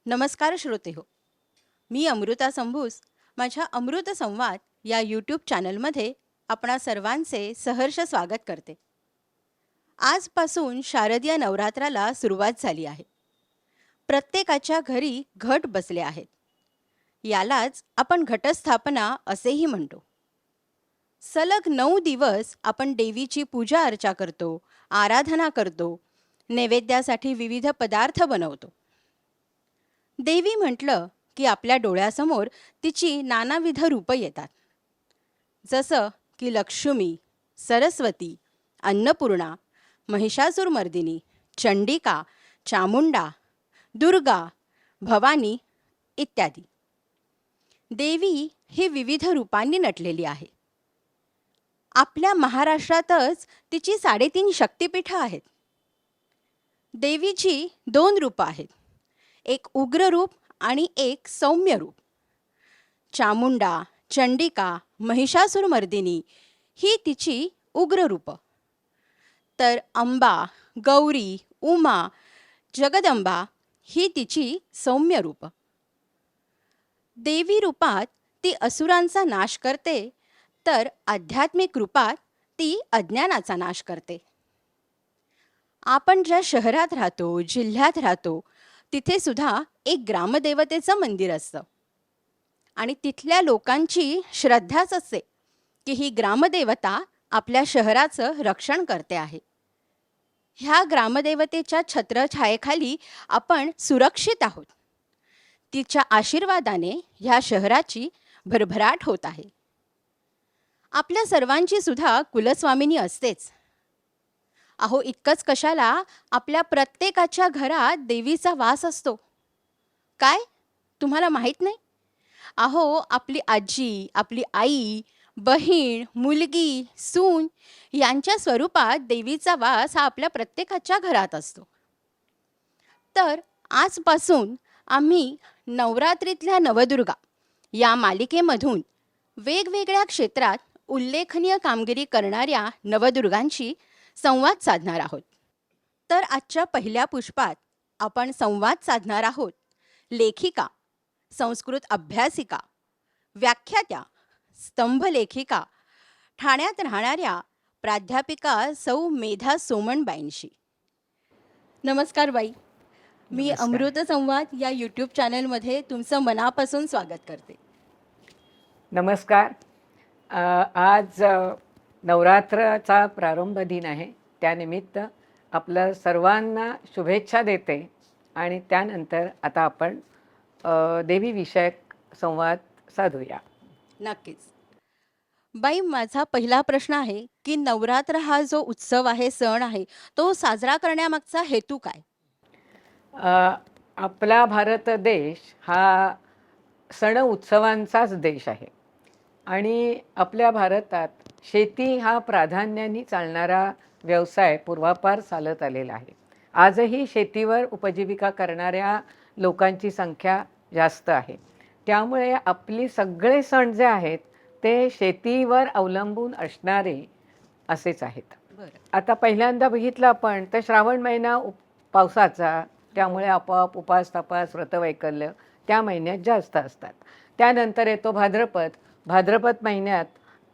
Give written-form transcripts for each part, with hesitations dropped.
नमस्कार श्रोते हो. मी अमृता संभूस. माझ्या अमृत संवाद या यूट्यूब चॅनलमध्ये आपणा सर्वांचे सहर्ष स्वागत करते. आजपासून शारदीय नवरात्राला सुरुवात झाली आहे. प्रत्येकाच्या घरी घट बसले आहेत. यालाच आपण घटस्थापना असेही म्हणतो. सलग 9 दिवस आपण देवीची पूजा अर्चा करतो, आराधना करतो, नैवेद्यासाठी विविध पदार्थ बनवतो. देवी म्हटलं की आपल्या डोळ्यासमोर तिची नानाविध रूपं येतात. जसं की लक्ष्मी, सरस्वती, अन्नपूर्णा, महिषासुरमर्दिनी, चंडिका, चामुंडा, दुर्गा, भवानी इत्यादी. देवी ही विविध रूपांनी नटलेली आहे. आपल्या महाराष्ट्रातच तिची 3.5 शक्तिपीठं आहेत. देवीची 2 रूपं आहेत, एक उग्र रूप आणि एक सौम्य रूप. चामुंडा, चंडिका, महिषासुरमर्दिनी ही तिची उग्र रूपं, तर अंबा, गौरी, उमा, जगदंबा ही तिची सौम्य रूपं. देवी रूपात ती असुरांचा नाश करते, तर आध्यात्मिक रूपात ती अज्ञानाचा नाश करते. आपण ज्या शहरात राहतो, जिल्ह्यात राहतो, तिथे सुद्धा एक ग्रामदेवतेचं मंदिर असतं आणि तिथल्या लोकांची श्रद्धाच असते की ही ग्रामदेवता आपल्या शहराचं रक्षण करते आहे. ह्या ग्रामदेवतेच्या छत्रछायेखाली आपण सुरक्षित आहोत. तिच्या आशीर्वादाने ह्या शहराची भरभराट होत आहे. आपल्या सर्वांची सुद्धा कुलस्वामिनी असतेच. अहो, इतकंच कशाला, आपल्या प्रत्येकाच्या घरात देवीचा वास असतो. काय तुम्हाला माहीत नाही? अहो, आपली आजी, आपली आई, बहीण, मुलगी, सून यांच्या स्वरूपात देवीचा वास हा आपल्या प्रत्येकाच्या घरात असतो. तर आजपासून आम्ही नवरात्रीतल्या नवदुर्गा या मालिकेमधून वेगवेगळ्या क्षेत्रात उल्लेखनीय कामगिरी करणाऱ्या नवदुर्गांशी संवाद साधणार आहोत. तर आजच्या पहिल्या पुष्पात आपण संवाद साधणार आहोत लेखिका, संस्कृत अभ्यासिका, व्याख्यात्या, स्तंभलेखिका, ठाण्यात राहणाऱ्या प्राध्यापिका सौ मेधा सोमणबाईंशी. नमस्कार बाई. मी नमस्कार. अमृत संवाद या यूट्यूब चॅनलमध्ये तुमचं मनापासून स्वागत करते. नमस्कार. आज नवरात्राचा प्रारंभ दिन आहे. त्यानिमित्त आपल्या सर्वांना शुभेच्छा देते आणि त्यानंतर आता आपण देवीविषयक संवाद साधूया. नक्कीच. बाई, माझा पहिला प्रश्न आहे की नवरात्र हा जो उत्सव आहे, सण आहे, तो साजरा करण्यामागचा हेतू काय? आपला भारत देश हा सण उत्सवांचाच देश आहे आणि आपल्या भारतात शेती हा प्राधान्याने चालणारा व्यवसाय पूर्वापार चालत आलेला आहे. आजही शेतीवर उपजीविका करणाऱ्या लोकांची संख्या जास्त आहे. त्यामुळे आपली सगळे सण जे आहेत ते शेतीवर अवलंबून असणारे असेच आहेत. बरं. आता पहिल्यांदा बघितलं आपण तर श्रावण महिना पावसाचा, त्यामुळे आपोआप उपास तापास व्रतवैकल्य त्या महिन्यात जास्त असतात. त्यानंतर येतो भाद्रपद. भाद्रपद महिन्यात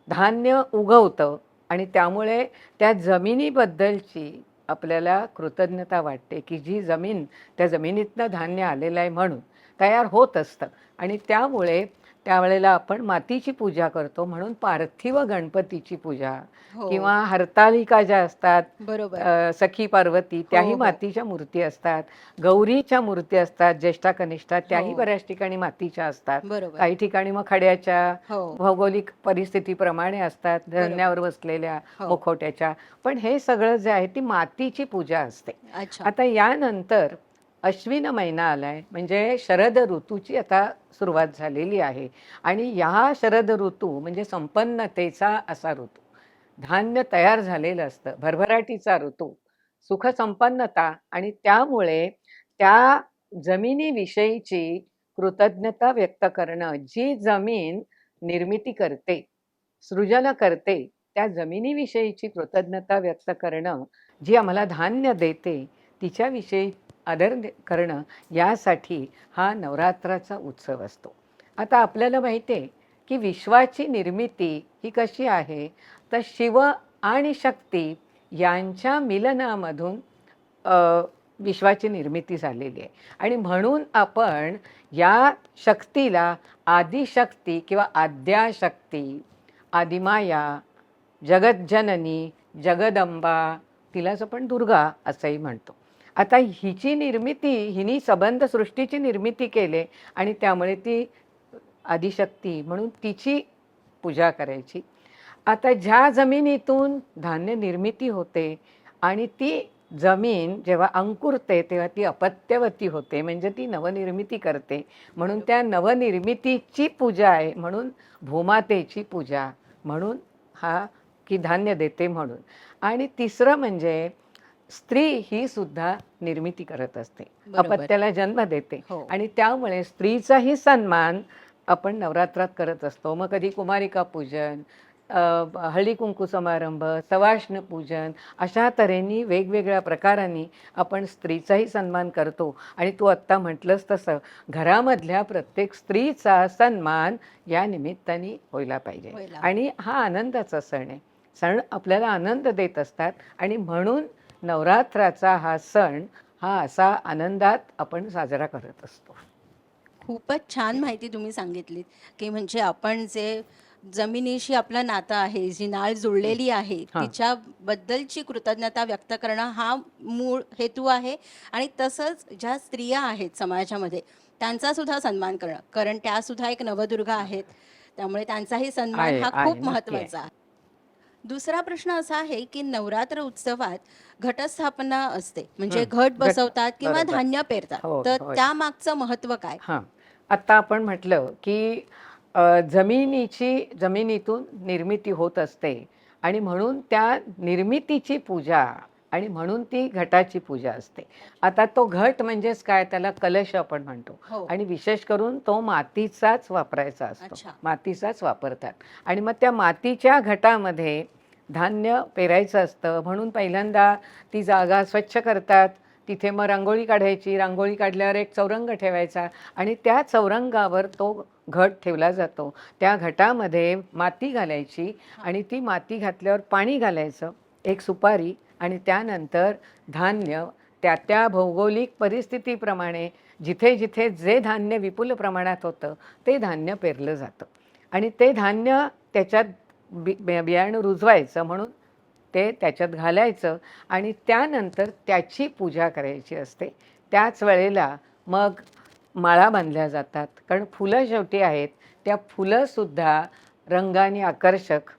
धान्य उगवतं आणि त्यामुळे त्या जमिनीबद्दलची आपल्याला कृतज्ञता वाटते की जी जमीन, त्या जमिनीतनं धान्य आलेलं आहे म्हणून तयार होत असतं आणि त्यामुळे त्यावेळेला आपण मातीची पूजा करतो. म्हणून पार्थिव गणपतीची पूजा हो. किंवा हरतालिका ज्या असतात, बरोबर. सखी पार्वती त्याही हो. मातीच्या मूर्ती असतात. गौरीच्या मूर्ती असतात, ज्येष्ठा कनिष्ठा त्याही हो. बऱ्याच ठिकाणी मातीच्या असतात. बरोबर. काही ठिकाणी मग खड्याच्या, हो. भौगोलिक परिस्थितीप्रमाणे असतात, धरण्यावर बसलेल्या हो. मुखवट्याच्या. पण हे सगळं जे आहे ती मातीची पूजा असते. अच्छा. आता यानंतर अश्विन महिना आलाय, म्हणजे शरद ऋतूची आता सुरुवात झालेली आहे आणि ह्या शरद ऋतू म्हणजे संपन्नतेचा असा ऋतू. धान्य तयार झालेलं असतं, भरभराटीचा ऋतू, सुखसंपन्नता आणि त्यामुळे त्या जमिनीविषयीची कृतज्ञता व्यक्त करणं. जी जमीन निर्मिती करते, सृजन करते, त्या जमिनीविषयीची कृतज्ञता व्यक्त करणं, जी आम्हाला धान्य देते तिच्याविषयी करणं यासाठी हा नवरात्राचा उत्सव असतो. आता आपल्याला माहिती आहे की विश्वाची निर्मिती ही कशी आहे, तर शिव आणि शक्ती यांच्या मिलनामधून विश्वाची निर्मिती झालेली आहे. आणि म्हणून आपण या शक्तीला आदिशक्ती किंवा आद्याशक्ती, आदिमाया, जगज्जननी, जगदंबा, तिलाच आपण दुर्गा असंही म्हणतो. आता हिची निर्मिती, हिनी सबंध सृष्टीची निर्मिती केली आणि त्यामुळे ती आदिशक्ती म्हणून तिची पूजा करायची. आता ज्या जमिनीतून धान्य निर्मिती होते आणि ती जमीन जेव्हा अंकुरते तेव्हा ती अपत्यवती होते, म्हणजे ती नवनिर्मिती करते. म्हणून त्या नवनिर्मितीची पूजा आहे, म्हणून भूमातेची पूजा म्हणून हा की धान्य देते म्हणून. आणि तिसरं म्हणजे स्त्री ही सुद्धा निर्मिती करत असते, बरोबर. अपत्याला जन्म देते. हो. आणि त्यामुळे स्त्रीचाही सन्मान आपण नवरात्रात करत असतो. मग कधी कुमारिका पूजन, हळदी कुंकू समारंभ, सवाष्ण पूजन, अशा तऱ्हेने वेगवेगळ्या प्रकारांनी आपण स्त्रीचाही सन्मान करतो. आणि तू आत्ता म्हटलंस तसं घरामधल्या प्रत्येक स्त्रीचा सन्मान या निमित्ताने व्हायला पाहिजे. व्हायला. आणि हा आनंदाचा सण आहे. सण आपल्याला आनंद देत असतात आणि म्हणून नवरात्राचा हा सण हा असा आनंदात आपण साजरा करत असतो. खूपच छान माहिती तुम्ही सांगितलीत, की म्हणजे आपण जे जमिनीशी आपलं नातं आहे, जी नाळ जुळलेली आहे, हां. तिच्याबद्दलची कृतज्ञता व्यक्त करणं हा मूळ हेतू आहे. आणि तसंच ज्या स्त्रिया आहेत समाजामध्ये त्यांचा सुद्धा सन्मान करणं, कारण त्या सुद्धा एक नवदुर्गा आहेत. त्यामुळे त्यांचाही सन्मान आहे, हा आहे. खूप नक्की आहे. महत्त्वाचा आहे. दुसरा प्रश्न असा आहे, की नवरात्र उत्सवात घटस्थापना असते, म्हणजे घट घट बसवतात किंवा बरोबर. धान्य पेरतात. हो, तर होय. त्यामागचं महत्त्व काय? हां. आता आपण म्हटलं, की जमिनीतून निर्मिती होत असते आणि म्हणून त्या निर्मितीची पूजा आणि म्हणून ती घटाची पूजा असते. आता तो घट म्हणजेच काय, त्याला कलश आपण म्हणतो. हो. आणि विशेष करून तो मातीचाच वापरायचा असतो. अच्छा. मातीचाच वापरतात. आणि मग त्या मातीच्या घटामध्ये धान्य पेरायचं असतं. म्हणून पहिल्यांदा ती जागा स्वच्छ करतात. तिथे मग रांगोळी काढायची. रांगोळी काढल्यावर एक चौरंग ठेवायचा आणि त्या चौरंगावर तो घट ठेवला जातो. त्या घटामध्ये माती घालायची आणि ती माती घातल्यावर पाणी घालायचं, एक सुपारी, आणि त्यानंतर धान्य त्या त्या भौगोलिक परिस्थितीप्रमाणे जिथे जिथे जे धान्य विपुल प्रमाणात होतं ते धान्य पेरलं जातं. आणि ते धान्य त्याच्यात बियाणं रुजवायचं म्हणून ते त्याच्यात घालायचं आणि त्यानंतर त्याची पूजा करायची असते. त्याच वेळेला मग माळा बांधल्या जातात, कारण फुलं शेवटी आहेत. त्या फुलंसुद्धा रंगाने आकर्षक,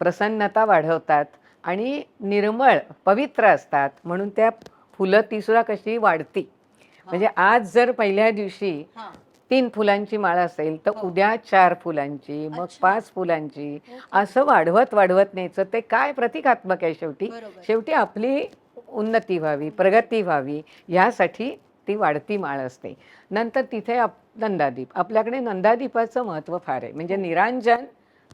प्रसन्नता वाढवतात आणि निर्मळ पवित्र असतात. म्हणून त्या फुलं तीसुद्धा कशी वाढती. म्हणजे आज जर पहिल्या दिवशी हां. 3 फुलांची माळ असेल तर हो. उद्या 4 फुलांची, मग अच्छा. 5 फुलांची, ओके. असं वाढवत वाढवत न्यायचं. ते काय प्रतिकात्मक आहे शेवटी. बरोबर. शेवटी आपली उन्नती व्हावी, प्रगती व्हावी यासाठी ती वाढती माळ असते. नंतर तिथे नंदादीप. आपल्याकडे नंदादीपाचं महत्त्व फार आहे. म्हणजे निरांजन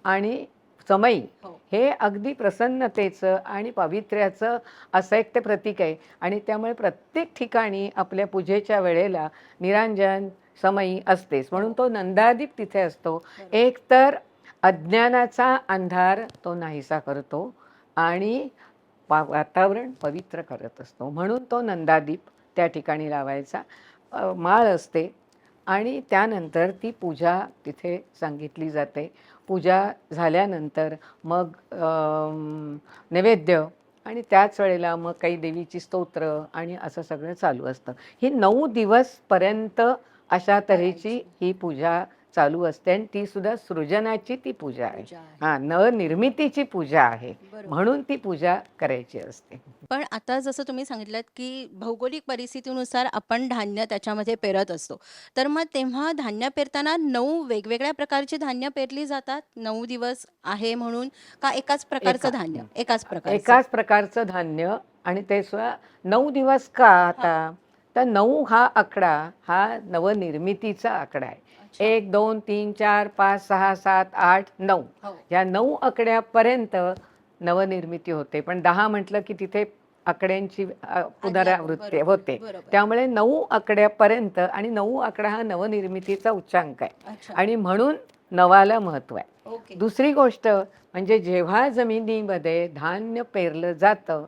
आणि समई हो. हे अगदी प्रसन्नतेचं आणि पावित्र्याचं असं एक ते प्रतीक आहे. आणि त्यामुळे प्रत्येक ठिकाणी आपल्या पूजेच्या वेळेला निरांजन, समई असतेच. म्हणून तो नंदादीप तिथे असतो. एक तर अज्ञानाचा अंधार तो नाहीसा करतो आणि वातावरण पवित्र करत असतो. म्हणून तो नंदादीप त्या ठिकाणी लावायचा. माळ असते आणि त्यानंतर ती पूजा तिथे सांगितली जाते. पूजा झाल्यानंतर मग नैवेद्य आणि त्याच वेळेला मग काही देवीची स्तोत्र आणि असं सगळं चालू असतं. ही 9 दिवसपर्यंत अशा तऱ्हेची ही पूजा चालू असते आणि ती सुद्धा सृजनाची ती पूजा आहे. पूजा आहे. हां, नवनिर्मितीची पूजा आहे. बरोबर. म्हणून ती पूजा करायची असते. पण आता जसं तुम्ही सांगितलंत, की भौगोलिक परिस्थितीनुसार आपण धान्य त्याच्यामध्ये पेरत असतो. तर मग तेव्हा धान्य पेरताना 9 वेगवेगळ्या प्रकारची धान्य पेरली जातात? 9 दिवस आहे म्हणून, का एकाच प्रकारचं धान्य? एकाच प्रकारचं. एकाच प्रकारचं धान्य आणि ते सुद्धा 9 दिवस का आता? तर 9 हा आकडा हा नवनिर्मितीचा आकडा आहे. अच्छा. 1, 2, 3, 4, 5, 6, 7, 8, 9 हो. या 9 आकड्यापर्यंत नवनिर्मिती होते. पण 10 म्हटलं की तिथे आकड्यांची पुनरावृत्ती बरोबर, होते. बरोबर. त्यामुळे 9 आकड्यापर्यंत, आणि 9 आकडा हा नवनिर्मितीचा उच्चांक आहे अच्छा. आणि म्हणून नवाला महत्त्व आहे. ओके. दुसरी गोष्ट म्हणजे जेव्हा जमिनीमध्ये धान्य पेरलं जातं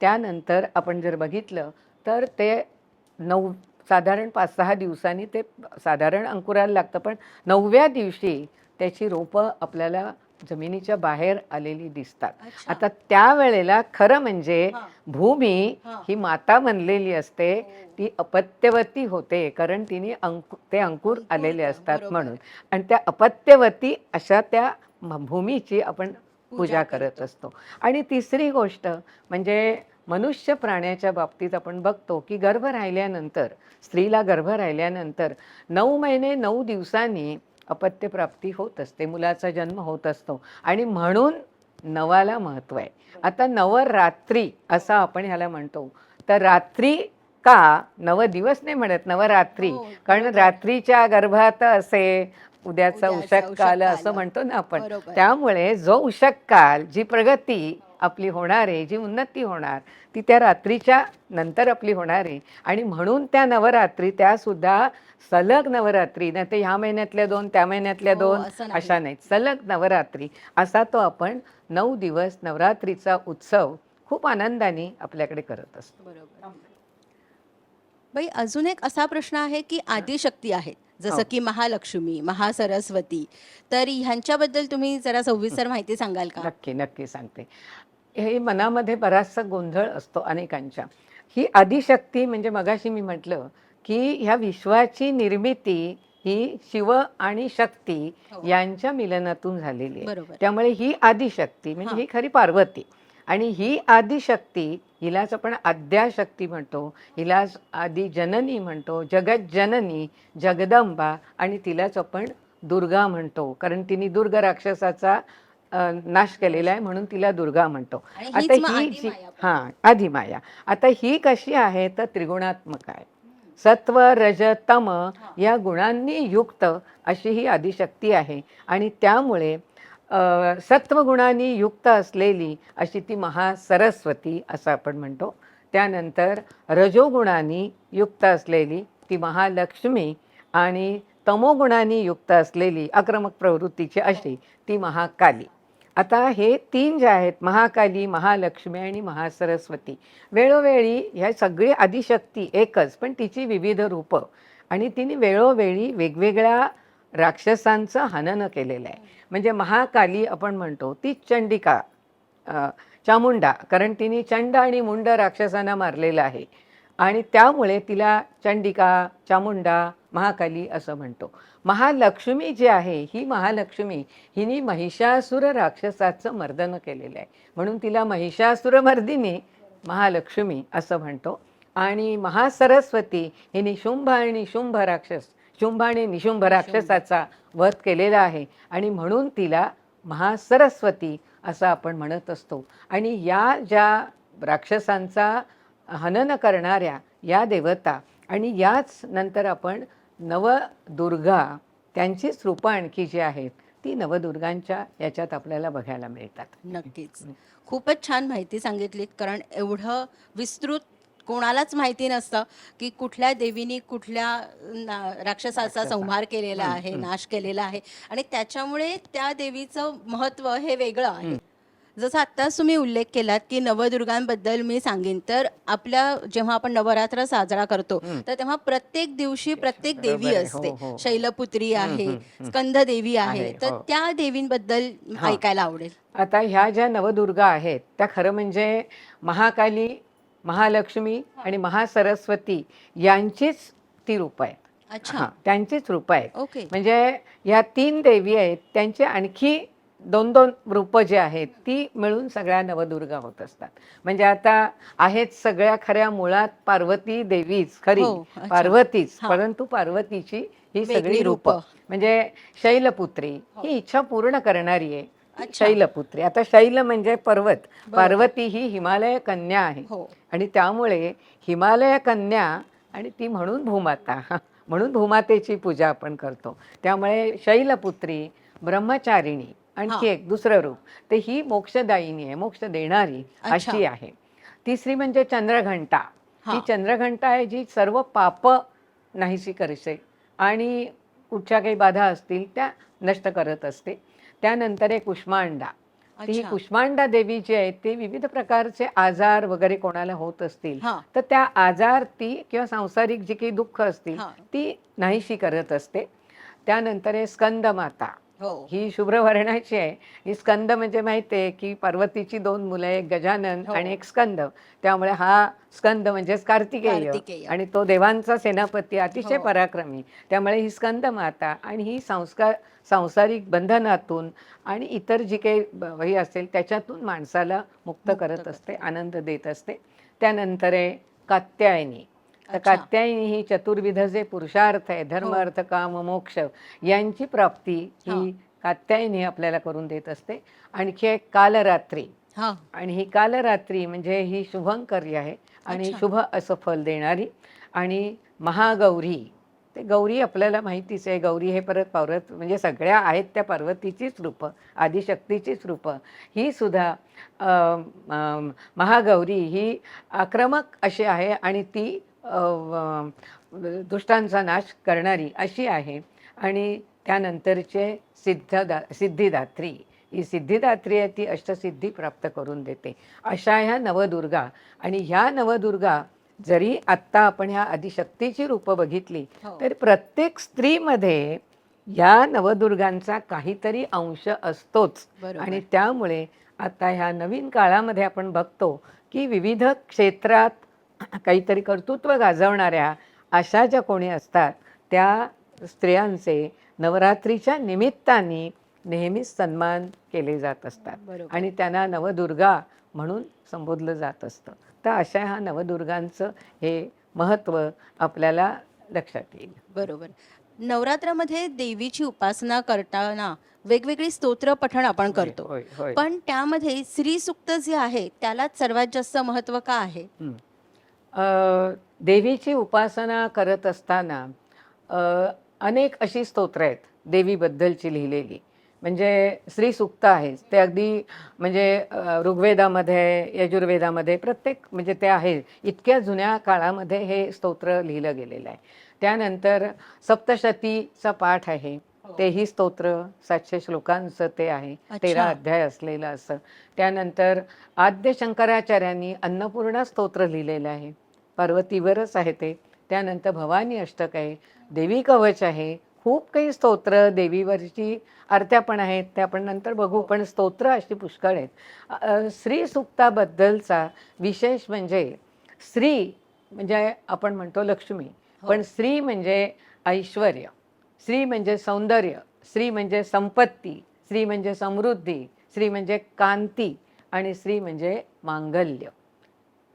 त्यानंतर आपण जर बघितलं तर ते 9 साधारण 5-6 दिवसांनी ते साधारण अंकुराला लागतं, पण 9व्या दिवशी त्याची रोपं आपल्याला जमिनीच्या बाहेर आलेली दिसतात. अच्छा. आता त्यावेळेला खरं म्हणजे हां. भूमी हां. ही माता बनलेली असते, हो. ती अपत्यवती होते, कारण तिने ते अंकुर आलेले असतात बरोबर. म्हणून. आणि त्या अपत्यवती अशा त्या भूमीची आपण पूजा करत करतो. असतो. आणि तिसरी गोष्ट म्हणजे मनुष्य प्राण्याच्या बाबतीत आपण बघतो की गर्भ राहिल्यानंतर, स्त्रीला गर्भ राहिल्यानंतर 9 महिने 9 दिवसांनी अपत्यप्राप्ती होत असते, मुलाचा जन्म होत असतो आणि म्हणून नवाला महत्त्व आहे. आता नवरात्री असं आपण ह्याला म्हणतो. तर रात्री का नवदिवस नाही म्हणत, नवरात्री, हो, कारण बरोबर. रात्रीच्या गर्भात असे उद्याचा उषक काल असं काल. म्हणतो ना आपण. बरोबर. त्यामुळे जो उषक काल, जी प्रगती आपली होणार आहे, जी उन्नती होणार, ती त्या रात्रीच्या नंतर आपली होणार आहे. आणि म्हणून त्या नवरात्री, त्या सुद्धा सलग नवरात्री, नाही तर ह्या महिन्यातल्या 2 त्या महिन्यातल्या हो, 2 असं नाही. अशा नाहीत, सलग नवरात्री असा तो आपण 9 दिवस नवरात्रीचा उत्सव खूप आनंदाने आपल्याकडे करत असतो. बरोबर. बाई, अजून एक असा प्रश्न आहे की आदिशक्ती आहेत, जसं हो. की महालक्ष्मी, महासरस्वती, तर ह्यांच्याबद्दल तुम्ही जरा सविस्तर माहिती सांगाल का? नक्की, नक्की सांगते. हे मनामध्ये बराचसा गोंधळ असतो अनेकांच्या. ही आदिशक्ती म्हणजे मगाशी मी म्हटलं, की ह्या विश्वाची निर्मिती ही शिव आणि शक्ती हो. यांच्या मिलनातून झालेली आहे. बरोबर. त्यामुळे ही आदिशक्ती म्हणजे हां. ही खरी पार्वती. आणि ही आदिशक्ती, हिलाच आपण आद्याशक्ती म्हणतो, हिलाच आदी जननी म्हणतो, जगज्जननी, जगदंबा, आणि तिलाच आपण दुर्गा म्हणतो, कारण तिने दुर्ग राक्षसाचा नाश केलेला आहे म्हणून तिला दुर्गा म्हणतो. आणि आता हीच मग ही जी आदिमाया पण. हां, आदिमाया. आता ही कशी आहे तर त्रिगुणात्मक आहे. सत्व, रज, तम या गुणांनी युक्त अशी ही आदिशक्ती आहे. आणि त्यामुळे सत्वगुणांनी युक्त असलेली अशी ती महासरस्वती असं आपण म्हणतो. त्यानंतर रजोगुणांनी युक्त असलेली ती महालक्ष्मी, आणि तमोगुणांनी युक्त असलेली आक्रमक प्रवृत्तीची अशी ती महाकाली. आता हे 3 जे आहेत, महाकाली, महालक्ष्मी आणि महासरस्वती, वेळोवेळी ह्या सगळी आदिशक्ती एकच, पण तिची विविध रूपं, आणि तिने वेळोवेळी वेगवेगळ्या राक्षसांचं हनन केलेलं आहे. म्हणजे महाकाली आपण म्हणतो ती चंडिका, चामुंडा, कारण तिने चंड आणि मुंड राक्षसांना मारलेलं आहे आणि त्यामुळे तिला चंडिका, चामुंडा, महाकाली असं म्हणतो. महालक्ष्मी जी आहे, ही महालक्ष्मी हिने महिषासुर राक्षसाचं मर्दन केलेलं आहे म्हणून तिला महिषासुरमर्दिनी महालक्ष्मी असं म्हणतो. आणि महासरस्वती हिने शुंभ आणि शुंभ राक्षस, शुंभ आणि निशुंभ राक्षसाचा वध केलेला आहे आणि म्हणून तिला महासरस्वती असं आपण म्हणत असतो. आणि या ज्या राक्षसांचा हनन करणाऱ्या या देवता, आणि याच नंतर आपण नवदुर्गा, त्यांचीच रूपं आणखी जी आहेत ती नवदुर्गांच्या याच्यात आपल्याला बघायला मिळतात. नक्कीच. खूपच छान माहिती सांगितलीत, कारण एवढं विस्तृत कोणालाच माहिती नसतं की कुठल्या देवीनी कुठल्या राक्षसाचा संहार केलेला आहे, नाश केलेला आहे, आणि त्याच्यामुळे त्या देवीचं महत्त्व हे वेगळं आहे. जसं आत्ताच तुम्ही उल्लेख केलात की नवदुर्गांबद्दल मी सांगेन, तर आपल्या जेव्हा आपण नवरात्र साजरा करतो तर तेव्हा प्रत्येक दिवशी प्रत्येक देवी बरोबर आहे. असते. हो, हो. शैलपुत्री आहे, स्कंद देवी आहे, आहे, तर हो. त्या देवींबद्दल हां. ऐकायला आवडेल. आता ह्या ज्या नवदुर्गा आहेत त्या खरं म्हणजे महाकाली, महालक्ष्मी आणि महासरस्वती यांचीच ती रूपं आहेत. अच्छा. हां, त्यांचीच रूपं आहेत. ओके. म्हणजे ह्या 3 देवी आहेत, त्यांचे आणखी 2-2 रूपं जी आहेत ती मिळून सगळ्या नवदुर्गा होत असतात. म्हणजे आता आहेत सगळ्या खऱ्या मुळात पार्वती देवीच खरी, हो, अच्छा. पार्वतीच, हां. परंतु पार्वतीची ही वेगळी सगळी रूपं. रूपं. म्हणजे शैलपुत्री ही इच्छा पूर्ण करणारी आहे. अच्छा. शैलपुत्री. आता शैल म्हणजे पर्वत, बरोबर. पार्वती ही हिमालय कन्या आहे. हो. आणि त्यामुळे हिमालय कन्या, आणि ती म्हणून भूमाता, म्हणून भूमातेची पूजा आपण करतो. त्यामुळे शैलपुत्री, ब्रह्मचारिणी, आणखी हां. एक दुसरं रूप, तर ही मोक्षदायिनी आहे, मोक्ष देणारी अच्छा. अशी आहे. तिसरी म्हणजे चंद्रघंटा. ती हां. चंद्रघंटा आहे जी सर्व पाप नाहीशी करते आणि कुठच्या काही बाधा असतील त्या नष्ट करत असते. त्यानंतर एक कुष्मांडा. ती ही अच्छा. कुष्मांडा देवी जी आहे ती विविध प्रकारचे आजार वगैरे कोणाला होत असतील हां, तर त्या आजार ती किंवा सांसारिक जी काही दुःख असतील हां. ती नाहीशी करत असते. त्यानंतर आहे स्कंदमाता. हो, ही शुभ्र वर्णाची आहे. ही स्कंद म्हणजे माहिती आहे की पार्वतीची 2 मुलं, एक गजानन हो. आणि एक स्कंद. त्यामुळे हा स्कंद म्हणजेच कार्तिकेय कार्तिकेय. आणि तो देवांचा सेनापती अतिशय हो. पराक्रमी. त्यामुळे ही स्कंदमाता आणि ही सांसारिक बंधनातून आणि इतर जी काही हे असेल त्याच्यातून माणसाला मुक्त मुक्त करत असते, करते. आनंद देत असते. त्यानंतर आहे कात्यायनी. तर अच्छा. कात्यायनी ही चतुर्विध जे पुरुषार्थ आहे, धर्म, हो. अर्थ, काम, मोक्ष यांची प्राप्ती हां, ही कात्यायनी आपल्याला करून देत असते. आणखी एक कालरात्री. हां. आणि ही कालरात्री म्हणजे ही शुभंकरी आहे आणि अच्छा. शुभ असं फल देणारी. आणि महागौरी. ते गौरी आपल्याला माहितीच आहे. गौरी हे परत पार्वत म्हणजे सगळ्या आहेत त्या पार्वतीचीच रूपं, आदिशक्तीचीच रूपं. ही सुद्धा अ, अ, महागौरी ही आक्रमक अशी आहे आणि ती दुष्टांचा नाश करणारी अशी आहे. आणि त्यानंतरचे सिद्धिदात्री. ही सिद्धिदात्री आहे ती अष्टसिद्धी प्राप्त करून देते. अशा ह्या नवदुर्गा. आणि ह्या नवदुर्गा जरी आत्ता आपण ह्या आदिशक्तीची रूपं बघितली हो. तर प्रत्येक स्त्रीमध्ये या नवदुर्गांचा काहीतरी अंश असतोच. बरोबर. आणि त्यामुळे आता ह्या नवीन काळामध्ये आपण बघतो की विविध क्षेत्रात काहीतरी कर्तृत्व गाजवणाऱ्या अशा ज्या कोणी असतात त्या स्त्रियांचे नवरात्रीच्या निमित्ताने नेहमीच सन्मान केले जात असतात बरोबर. आणि त्यांना नवदुर्गा म्हणून संबोधलं जात असतं. तर अशा ह्या नवदुर्गांचं हे महत्त्व आपल्याला लक्षात येईल. बरोबर. नवरात्रामध्ये देवीची उपासना करताना वेगवेगळी स्तोत्र पठण आपण होय, करतो. होय, होय. पण त्यामध्ये श्रीसूक्त जे आहे त्यालाच सर्वात जास्त महत्त्व का आहे? हं. देवीची उपासना करत असताना अ, अनेक अशी स्तोत्र आहेत देवीबद्दलची लिहिलेली. म्हणजे श्रीसूक्त आहे ते अगदी म्हणजे ऋग्वेदामध्ये, यजुर्वेदामध्ये प्रत्येक म्हणजे ते आहे. इतक्या जुन्या काळामध्ये हे स्तोत्र लिहिलं गेलेलं आहे. त्यानंतर सप्तशतीचा पाठ आहे. हो. तेही स्तोत्र 700 श्लोकांचं ते आहे. 13 अच्छा. अध्याय असलेलं असं. त्यानंतर आद्य शंकराचार्यांनी अन्नपूर्णा स्तोत्र लिहिलेलं आहे. पार्वतीवरच आहे ते. त्यानंतर भवानी अष्टक आहे, देवी कवच आहे. खूप काही स्तोत्र देवीवरची आरत्या पण आहेत, त्या आपण नंतर बघू. पण स्तोत्र अशी पुष्कळ आहेत. श्री सूक्ताबद्दलचा विशेष म्हणजे श्री म्हणजे आपण म्हणतो लक्ष्मी, हो. पण श्री म्हणजे ऐश्वर्य, श्री म्हणजे सौंदर्य, श्री म्हणजे संपत्ती, श्री म्हणजे समृद्धी, श्री म्हणजे कांती आणि श्री म्हणजे मांगल्य.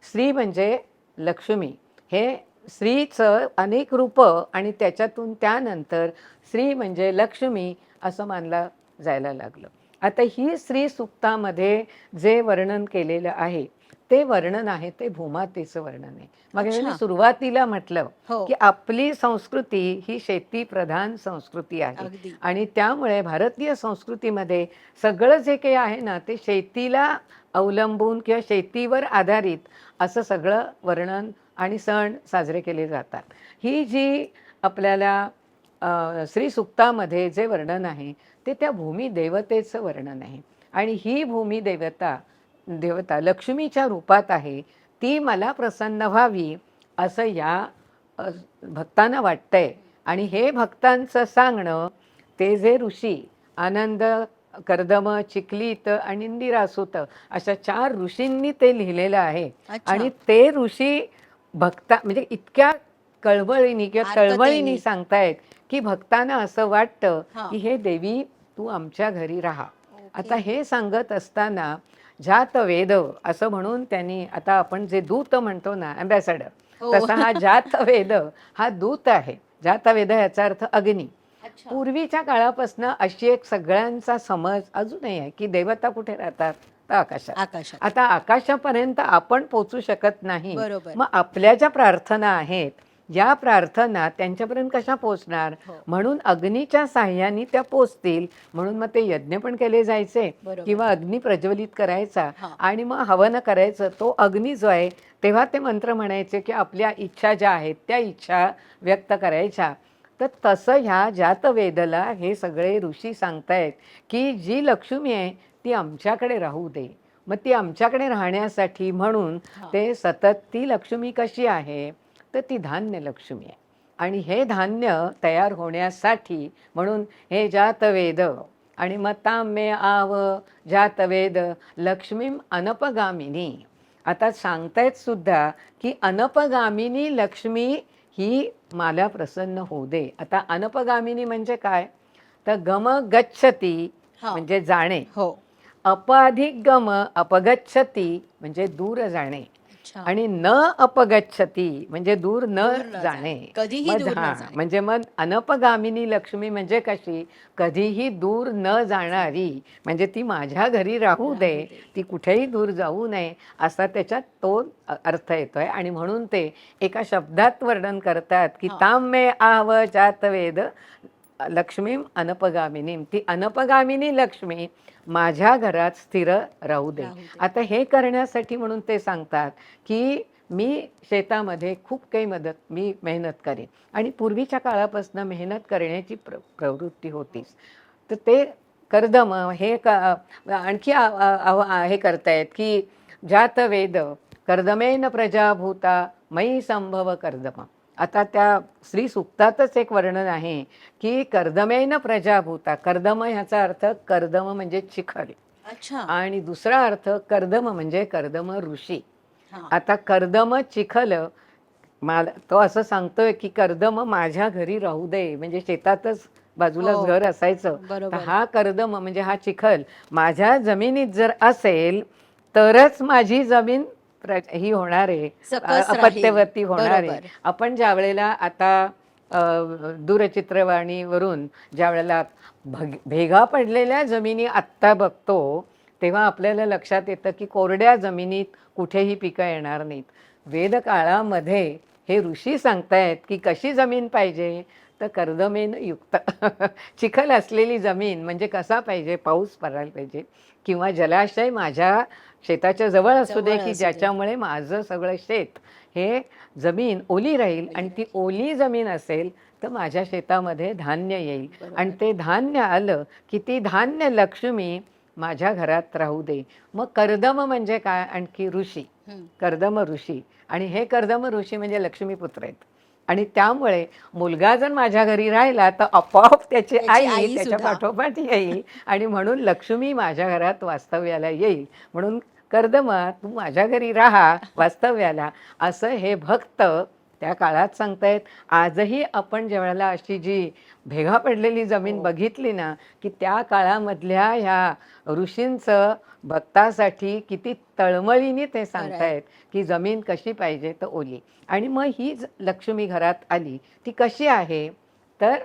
श्री म्हणजे लक्ष्मी. हे स्त्रीचं अनेक रूपं आणि त्याच्यातून त्यानंतर स्त्री म्हणजे लक्ष्मी असं मानलं जायला लागलं. आता ही स्त्री सूक्तामध्ये जे वर्णन केलेलं आहे ते वर्णन आहे ते भूमातेचं वर्णन आहे. मग मी अच्छा. सुरुवातीला म्हटलं हो. की आपली संस्कृती ही शेतीप्रधान संस्कृती आहे अगदी. आणि त्यामुळे भारतीय संस्कृतीमध्ये सगळं जे काही आहे ना ते शेतीला अवलंबून किंवा शेतीवर आधारित असं सगळं वर्णन आणि सण साजरे केले जातात. ही जी आपल्याला श्री सूक्तामध्ये जे वर्णन आहे ते त्या भूमी देवतेचं वर्णन आहे. आणि ही भूमी देवता लक्ष्मीच्या रूपात आहे. ती मला प्रसन्न व्हावी असं या भक्तांना वाटतंय. आणि हे भक्तांचं सांगणं ते जे ऋषी आनंद, कर्दम, चिखलीत आणि इंदिरासुत अशा 4 ऋषींनी ते लिहिलेलं आहे. अच्छा. आणि ते ऋषी म्हणजे इतक्या कळवळीने किंवा तळमळीने आर्ततेने. सांगतायत की भक्तांना असं वाटतं हां. की हे देवी तू आमच्या घरी राहा. आता ओके. हे सांगत असताना जातवेद असं म्हणून त्यांनी आता आपण जे दूत म्हणतो ना अँबॅसॅडर, हो. तसा हा जातवेद हा दूत आहे. जातवेद याचा अर्थ अग्नी. अच्छा. पूर्वीच्या काळापासून अशी एक सगळ्यांचा समज अजूनही आहे की देवता कुठे राहतात तर आकाशात. आकाशात. आता आकाशापर्यंत आपण पोचू शकत नाही. बरोबर. मग आपल्या ज्या प्रार्थना आहेत या प्रार्थना त्यांच्यापर्यंत कशा पोचणार, हो. म्हणून अग्नीच्या साह्याने त्या पोचतील म्हणून मग ते यज्ञ पण केले जायचे बरोबर. किंवा अग्नी प्रज्वलित करायचा हां. आणि मग हवन करायचं. तो अग्नी जो आहे तेव्हा ते मंत्र म्हणायचे की आपल्या इच्छा ज्या आहेत त्या इच्छा व्यक्त करायच्या. तर तसं ह्या जातवेदला हे सगळे ऋषी सांगतायत की जी लक्ष्मी आहे ती आमच्याकडे राहू दे. मग ती आमच्याकडे राहण्यासाठी म्हणून हां. ते सतत ती लक्ष्मी कशी आहे, तर ती धान्य लक्ष्मी आहे. आणि हे धान्य तयार होण्यासाठी म्हणून हे जातवेद आणि मग तामे आव जातवेद लक्ष्मीम अनपगामिनी. आता सांगतायत सुद्धा की अनपगामिनी लक्ष्मी ही मला प्रसन्न होऊ दे. आता अनपगामिनी म्हणजे काय, तर गम गच्छती हां. म्हणजे जाणे, हो. अपधिक गम अपगच्छती म्हणजे दूर जाणे अच्छा. आणि न अपगच्छती म्हणजे दूर न दूर न जाणे. जाणे. कधीही मग दूर न हां, जाणे. म्हणजे मग अनपगामिनी लक्ष्मी म्हणजे कशी, कधीही दूर न जाणारी, म्हणजे ती माझ्या घरी राहू दे, राहू दे. ती कुठेही दूर जाऊ नये असा त्याच्यात तो अर्थ येतोय. आणि म्हणून ते एका शब्दात वर्णन करतात की हां. ताम्ये आव जातवेद लक्ष्मीम अनपगामिनी. ती अनपगामिनी लक्ष्मी माझ्या घरात स्थिर राहू दे. राहू दे. आता हे करण्यासाठी म्हणून ते सांगतात की मी शेतामध्ये खूप काही मी मेहनत करेन आणि पूर्वीच्या काळापासून मेहनत करण्याची प्रवृत्ती होतीच. तर ते कर्दम हे आणखी हे करतायत की जातवेद कर्दमेन प्रजाभूता मयी संभव कर्दम. आता त्या श्री सुक्तातच एक वर्णन आहे की कर्दमेन प्रजाभूता. कर्दम ह्याचा अर्थ कर्दम म्हणजे चिखल अच्छा. आणि दुसरा अर्थ कर्दम म्हणजे कर्दम ऋषी. हां. आता कर्दम चिखल मला तो असं सांगतोय की कर्दम माझ्या घरी राहू दे, म्हणजे शेतातच बाजूलाच हो. घर असायचं. तर बरोबर. हा कर्दम म्हणजे हा चिखल माझ्या जमिनीत जर असेल तरच माझी जमीन ही होणार आहे, सकस राहील. अपत्यवती होणार आहे. बरोबर. आपण ज्या वेळेला आता दूरचित्रवाणीवरून ज्या वेळेला भेगा पडलेल्या जमिनी आत्ता बघतो तेव्हा आपल्याला लक्षात येतं की कोरड्या जमिनीत कुठेही पिकं येणार नाहीत. वेदकाळामध्ये हे ऋषी सांगतायत की कशी जमीन पाहिजे, तर कर्दमेन युक्त चिखल असलेली जमीन म्हणजे कसा पाहिजे, पाऊस पडायला पाहिजे किंवा जलाशय माझ्या शेताच्या जवळ असू दे जवळ की असू दे. ज्याच्यामुळे माझं सगळं शेत हे जमीन ओली राहील आणि ती ओली जमीन असेल तर माझ्या शेतामध्ये धान्य येईल. बरोबर. आणि ते धान्य आलं की ती धान्य लक्ष्मी माझ्या घरात राहू दे. मग कर्दम म्हणजे काय, आणखी ऋषी, हं. कर्दम ऋषी. आणि हे कर्दम ऋषी म्हणजे लक्ष्मीपुत्र आहेत. आणि त्यामुळे मुलगा जर माझ्या घरी राहिला तर आपोआप त्याची त्याची आई आई त्याच्या सुद्धा. पाठोपाठ येईल आणि म्हणून लक्ष्मी माझ्या घरात वास्तव्याला येईल. म्हणून कर्दमा तू माझ्या घरी राहा वास्तव्याला, असं हे भक्त त्या काळात सांगतायत. आजही आपण ज्यावेळेला अशी जी भेगा पडलेली जमीन हो. बघितली ना की त्या काळामधल्या ह्या ऋषींचं भक्तासाठी किती तळमळीने ते सांगतायत की जमीन कशी पाहिजे तर ओली. आणि मग ही लक्ष्मी घरात आली ती कशी आहे, तर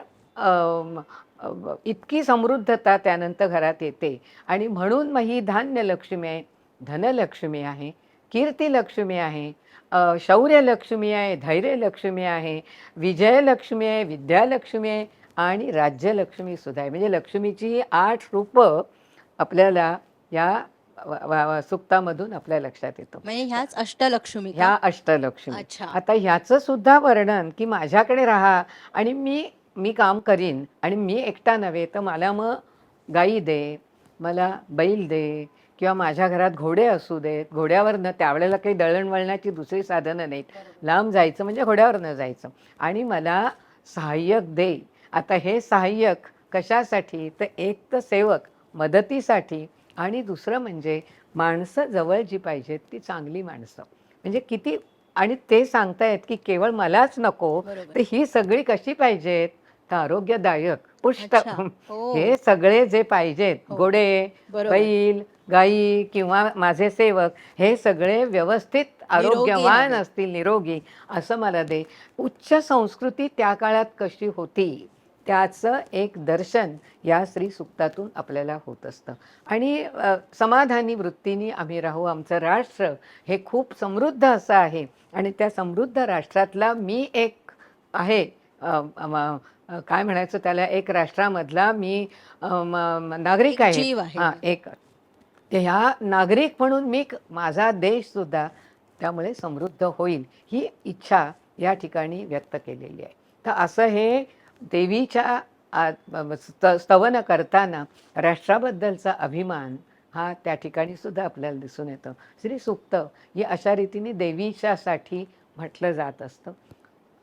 इतकी समृद्धता त्यानंतर घरात येते. आणि म्हणून मग ही धान्य लक्ष्मी आहे, धनलक्ष्मी आहे, कीर्तिलक्ष्मी आहे, शौर्यलक्ष्मी आहे, धैर्यलक्ष्मी आहे, विजयलक्ष्मी आहे, विद्यालक्ष्मी आहे आणि राज्यलक्ष्मी सुद्धा आहे. म्हणजे लक्ष्मीची ही 8 रूपं आपल्याला या सुक्तामधून आपल्या लक्षात येतं. म्हणजे ह्याच अष्टलक्ष्मी का? ह्या अष्टलक्ष्मी. अच्छा. आता ह्याचं सुद्धा वर्णन की माझ्याकडे राहा आणि मी काम करीन आणि मी एकटा नव्हे तर मला मग गाई दे, मला बैल दे किंवा माझ्या घरात घोडे असू देत. घोड्यावरनं त्यावेळेला काही दळणवळणाची दुसरी साधनं नाहीत, लांब जायचं म्हणजे घोड्यावरनं जायचं. आणि मला सहाय्यक दे. आता हे सहाय्यक कशासाठी, तर एक तर सेवक मदतीसाठी आणि दुसरं म्हणजे माणसं जवळ जी पाहिजेत ती चांगली माणसं. म्हणजे किती, आणि ते सांगतायत की केवळ मलाच नको बरोबर. तर ही सगळी कशी पाहिजेत, तर आरोग्यदायक पुष्ट अच्छा. हो. हे सगळे जे पाहिजेत, हो. घोडे, बरोबर. बैल, गाई किंवा माझे सेवक हे सगळे व्यवस्थित आरोग्यवान हवे. असतील, निरोगी असं मला दे. उच्च संस्कृती त्या काळात कशी होती त्याचं एक दर्शन या श्री सुक्तातून आपल्याला होत असतं. आणि समाधानी वृत्तीने आम्ही राहू. आमचं राष्ट्र हे खूप समृद्ध असं आहे आणि त्या समृद्ध राष्ट्रातला मी एक आहे काय म्हणायचं त्याला, एक राष्ट्रामधला मी नागरिक एक आहे. जीव आहे हां, मी. एक ते ह्या नागरिक म्हणून मी माझा देशसुद्धा त्यामुळे समृद्ध होईल ही इच्छा या ठिकाणी व्यक्त केलेली आहे. तर असं हे देवीच्या स्तवन करताना राष्ट्राबद्दलचा अभिमान हा त्या ठिकाणी सुद्धा आपल्याला दिसून येतं. श्री सूक्त ही अशा रीतीने देवीच्यासाठी म्हटलं जात असतं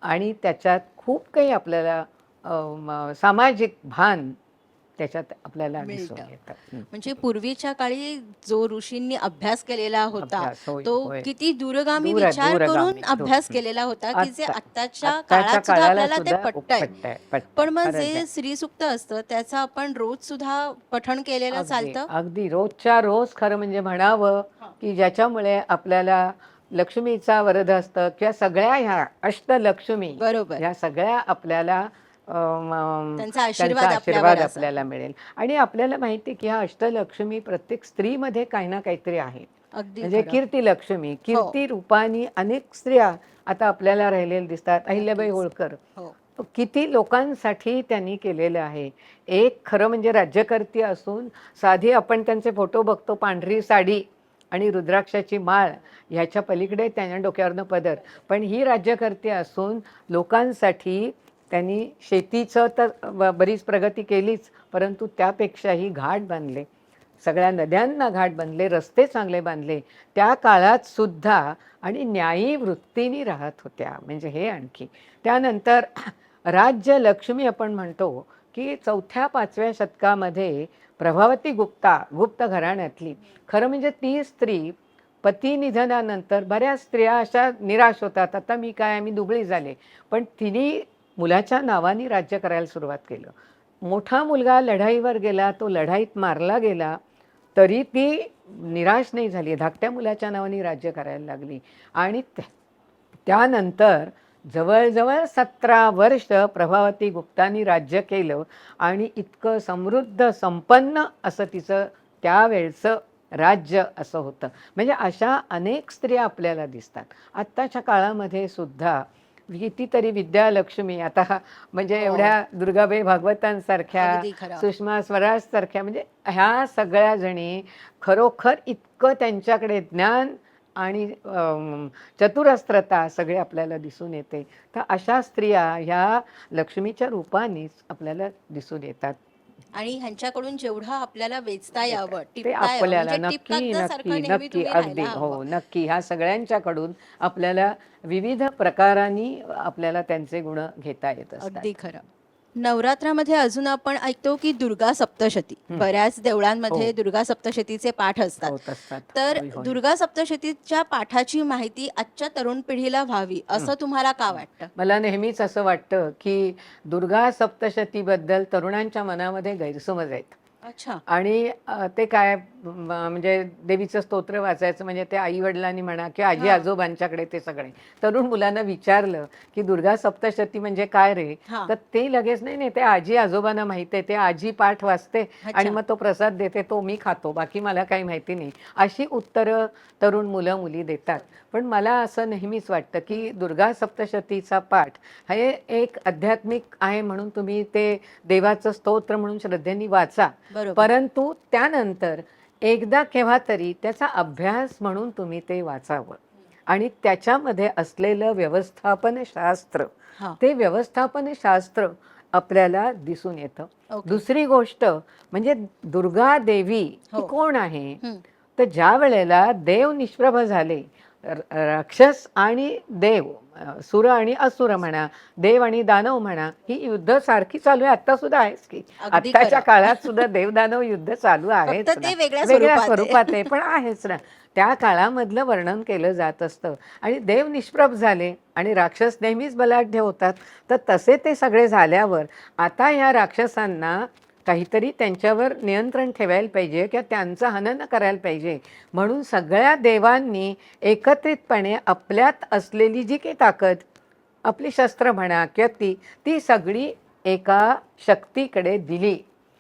आणि त्याच्यात खूप काही आपल्याला सामाजिक भान त्याच्यात आपल्याला दिसून मिळतं. येतं. हं. म्हणजे पूर्वीच्या काळी जो ऋषींनी अभ्यास केलेला होता अभ्यास होय तो होय किती दूरगामी विचार करून अभ्यास केलेला होता की जे आत्ताच्या आत्ताच्या काळात सुद्धा काळाला आपल्याला ते सुद्धा पटतंय. पटतंय पण मग खरंच जे आहे. श्रीसुक्त असतं त्याचं आपण रोज सुद्धा पठण केलेलं अगदी चालतं. अगदी रोजच्या रोज खरं म्हणजे म्हणावं हा. की ज्याच्यामुळे आपल्याला लक्ष्मीचा वरद असतं किंवा सगळ्या ह्या अष्टलक्ष्मी बरोबर. ह्या सगळ्या आपल्याला त्यांचा त्यांचा आशीर्वाद आपल्यावर आशीर्वाद असा. आपल्याला मिळेल. आणि आपल्याला माहिती आहे की ह्या अष्टलक्ष्मी प्रत्येक स्त्रीमध्ये काही ना काहीतरी आहे. अगदी म्हणजे खरं. कीर्तिलक्ष्मी, हो. कीर्ती रूपानी अनेक स्त्रिया आता आपल्याला राहिलेल्या दिसतात. अहिल्याबाई नक्कीच. होळकर हो. किती लोकांसाठी त्यांनी केलेलं आहे. एक खरं म्हणजे राज्यकर्ती असून साधी आपण त्यांचे फोटो बघतो, पांढरी साडी आणि रुद्राक्षाची माळ, ह्याच्या पलीकडे त्यांच्या डोक्यावरनं पदर. पण ही राज्यकर्ती असून लोकांसाठी त्यांनी शेतीचं तर बरीच प्रगती केलीच, परंतु त्यापेक्षाही घाट बांधले, सगळ्या नद्यांना घाट बांधले, रस्ते चांगले बांधले त्या काळात सुद्धा, आणि न्यायी वृत्तीने राहत होत्या. म्हणजे हे आणखी त्यानंतर राज्य लक्ष्मी आपण म्हणतो की 4व्या-5व्या शतकामध्ये प्रभावती गुप्त घराण्यातली, खरं म्हणजे ती स्त्री पती निधनानंतर बऱ्याच स्त्रिया अशा निराश होतात, आता मी काय, मी दुबळी झाले. पण तिने मुलाच्या नावाने राज्य करायला सुरुवात केलं. मोठा मुलगा लढाईवर गेला, तो लढाईत मारला गेला, तरी ती निराश नाही झाली, धाकट्या मुलाच्या नावाने राज्य करायला लागली. आणि त्यानंतर जवळजवळ 17 वर्ष प्रभावती गुप्तांनी राज्य केलं आणि इतकं समृद्ध संपन्न असं तिचं त्यावेळचं राज्य असं होतं. म्हणजे अशा अनेक स्त्रिया आपल्याला दिसतात. आत्ताच्या काळामध्ये सुद्धा कितीतरी विद्यालक्ष्मी आता म्हणजे हो. एवढ्या दुर्गाबाई भागवतांसारख्या, अगदी खरं. सुषमा स्वराजसारख्या, म्हणजे ह्या सगळ्या जणी खरोखर इतकं त्यांच्याकडे ज्ञान आणि चतुरस्त्रता सगळे आपल्याला दिसून येते. तर अशा स्त्रिया ह्या लक्ष्मीच्या रूपानेच आपल्याला दिसून येतात. आणि ह्यांच्याकडून जेवढं आपल्याला वेचता यावं, ते टिपता यावं, आपल्याला म्हणजे नक्की टिपकासारखं नक्की नेहमी नक्की तुम्ही अगदी राहायला हवं. हो नक्की ह्या सगळ्यांच्याकडून आपल्याला विविध प्रकारांनी आपल्याला त्यांचे गुण घेता येत असतात. अगदी खरं. नवरात्रामध्ये अजून आपण ऐकतो की दुर्गा सप्तशती, हं. बऱ्याच देवळांमध्ये हो. दुर्गा सप्तशतीचे पाठ असतात. होत असतात. तर होय, होय. दुर्गा सप्तशतीच्या पाठाची माहिती आजच्या तरुण पिढीला व्हावी असं तुम्हाला का वाटतं? मला नेहमीच असं वाटतं की दुर्गा सप्तशतीबद्दल तरुणांच्या मनामध्ये गैरसमज आहेत. अच्छा. आणि ते काय म्हणजे देवीचं स्तोत्र वाचायचं म्हणजे ते आई वडिलांनी म्हणा किंवा आजी हां. आजोबांच्याकडे ते सगळे तरुण मुलांना विचारलं की दुर्गा सप्तशती म्हणजे काय रे, हां. तर ते लगेच नाही नाही ते आजी आजोबांना माहिती आहे, ते आजी पाठ वाचते आणि अच्छा. मग तो प्रसाद देते, तो मी खातो, बाकी मला काही माहिती नाही, अशी उत्तरं तरुण मुलं मुली देतात. पण मला असं नेहमीच वाटतं की दुर्गा सप्तशतीचा पाठ हे एक आध्यात्मिक आहे म्हणून तुम्ही ते देवाचं स्तोत्र म्हणून श्रद्धेने वाचा, बरोबर. परंतु त्यानंतर एकदा केव्हा तरी त्याचा अभ्यास म्हणून तुम्ही ते वाचावं. आणि त्याच्यामध्ये असलेलं व्यवस्थापन शास्त्र, हां. ते व्यवस्थापन शास्त्र आपल्याला दिसून येतं. ओके. दुसरी गोष्ट म्हणजे दुर्गा देवी ही हो. कोण आहे, हं. तर ज्या वेळेला देव निष्प्रभ झाले, राक्षस आणि देव, सुर आणि असुर म्हणा, देव आणि दानव म्हणा, ही युद्ध सारखी चालू आहे, आता सुद्धा आहेच की. अगदी आत्ताच्या खरं. काळात सुद्धा देवदानव युद्ध चालू आहेच फक्त ना. ते वेगळ्या वेगळ्या स्वरूपात आहे. स्वरूपात आहे पण आहेच ना. त्या काळामधलं वर्णन केलं जात असतं. आणि देव निष्प्रभ झाले आणि राक्षस नेहमीच बलाढ्य होतात, तर तसे ते सगळे झाल्यावर आता ह्या राक्षसांना काहीतरी त्यांच्यावर नियंत्रण ठेवायला पाहिजे किंवा त्यांचं हनन करायला पाहिजे, म्हणून सगळ्या देवांनी एकत्रितपणे आपल्यात असलेली जी काही ताकद, आपली शस्त्र म्हणा किंवा ती सगळी एका शक्तीकडे दिली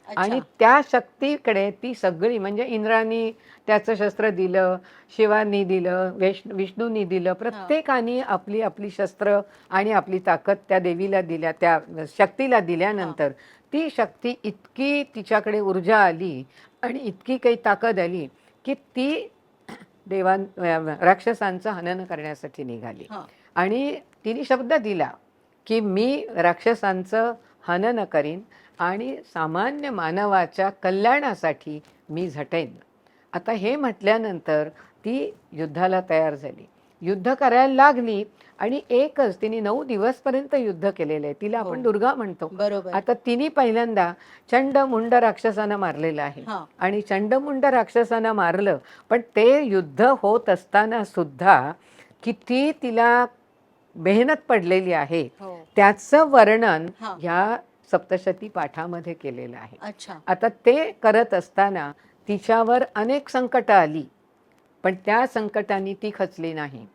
आणि अच्छा. त्या शक्तीकडे ती सगळी म्हणजे इंद्रानी त्याचं शस्त्र दिलं, शिवानी दिलं, विष्णूंनी दिलं, हां. प्रत्येकाने आपली आपली शस्त्र आणि आपली ताकद त्या देवीला दिल्या, त्या शक्तीला हां. दिल्यानंतर ती शक्ती इतकी तिच्याकडे ऊर्जा आली आणि इतकी काही ताकद आली की ती राक्षसांचं हनन करण्यासाठी निघाली. हां. आणि तिने शब्द दिला की मी राक्षसांचं हनन करीन आणि सामान्य मानवाच्या कल्याणासाठी मी झटेन. आता हे म्हटल्यानंतर ती युद्धाला तयार झाली, युद्ध करायला लागली आणि एकच तिने 9 दिवसपर्यंत युद्ध केलेलं आहे. तिला हो. आपण दुर्गा म्हणतो. बरोबर. आता तिने पहिल्यांदा चंडमुंड राक्षसांना मारलेलं आहे हां. आणि चंडमुंड राक्षसांना मारलं, पण ते युद्ध होत असताना सुद्धा किती तिला मेहनत पडलेली आहे हो. त्याचं वर्णन हां. ह्या सप्तशती पाठामध्ये केलेलं आहे. अच्छा. आता ते करत असताना तिच्यावर अनेक संकटं आली, पण त्या संकटांनी ती खचली नाही.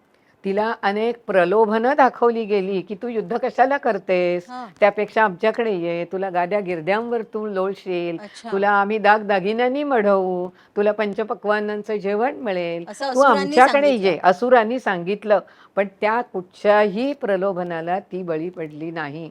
तिला अनेक प्रलोभनं दाखवली गेली की तू युद्ध कशाला करतेस, हां. त्यापेक्षा आमच्याकडे ये, तुला गाद्या गिरद्यांवर तू लोळशील, अच्छा. तुला आम्ही दागदागिन्यांनी मढवू, तुला पंचपक्वान्नांचं जेवण मिळेल, असं तू असुरांनी आमच्याकडे सांगितलं. ये, असुरांनी सांगितलं. पण त्या कुठच्याही प्रलोभनाला ती बळी पडली नाही.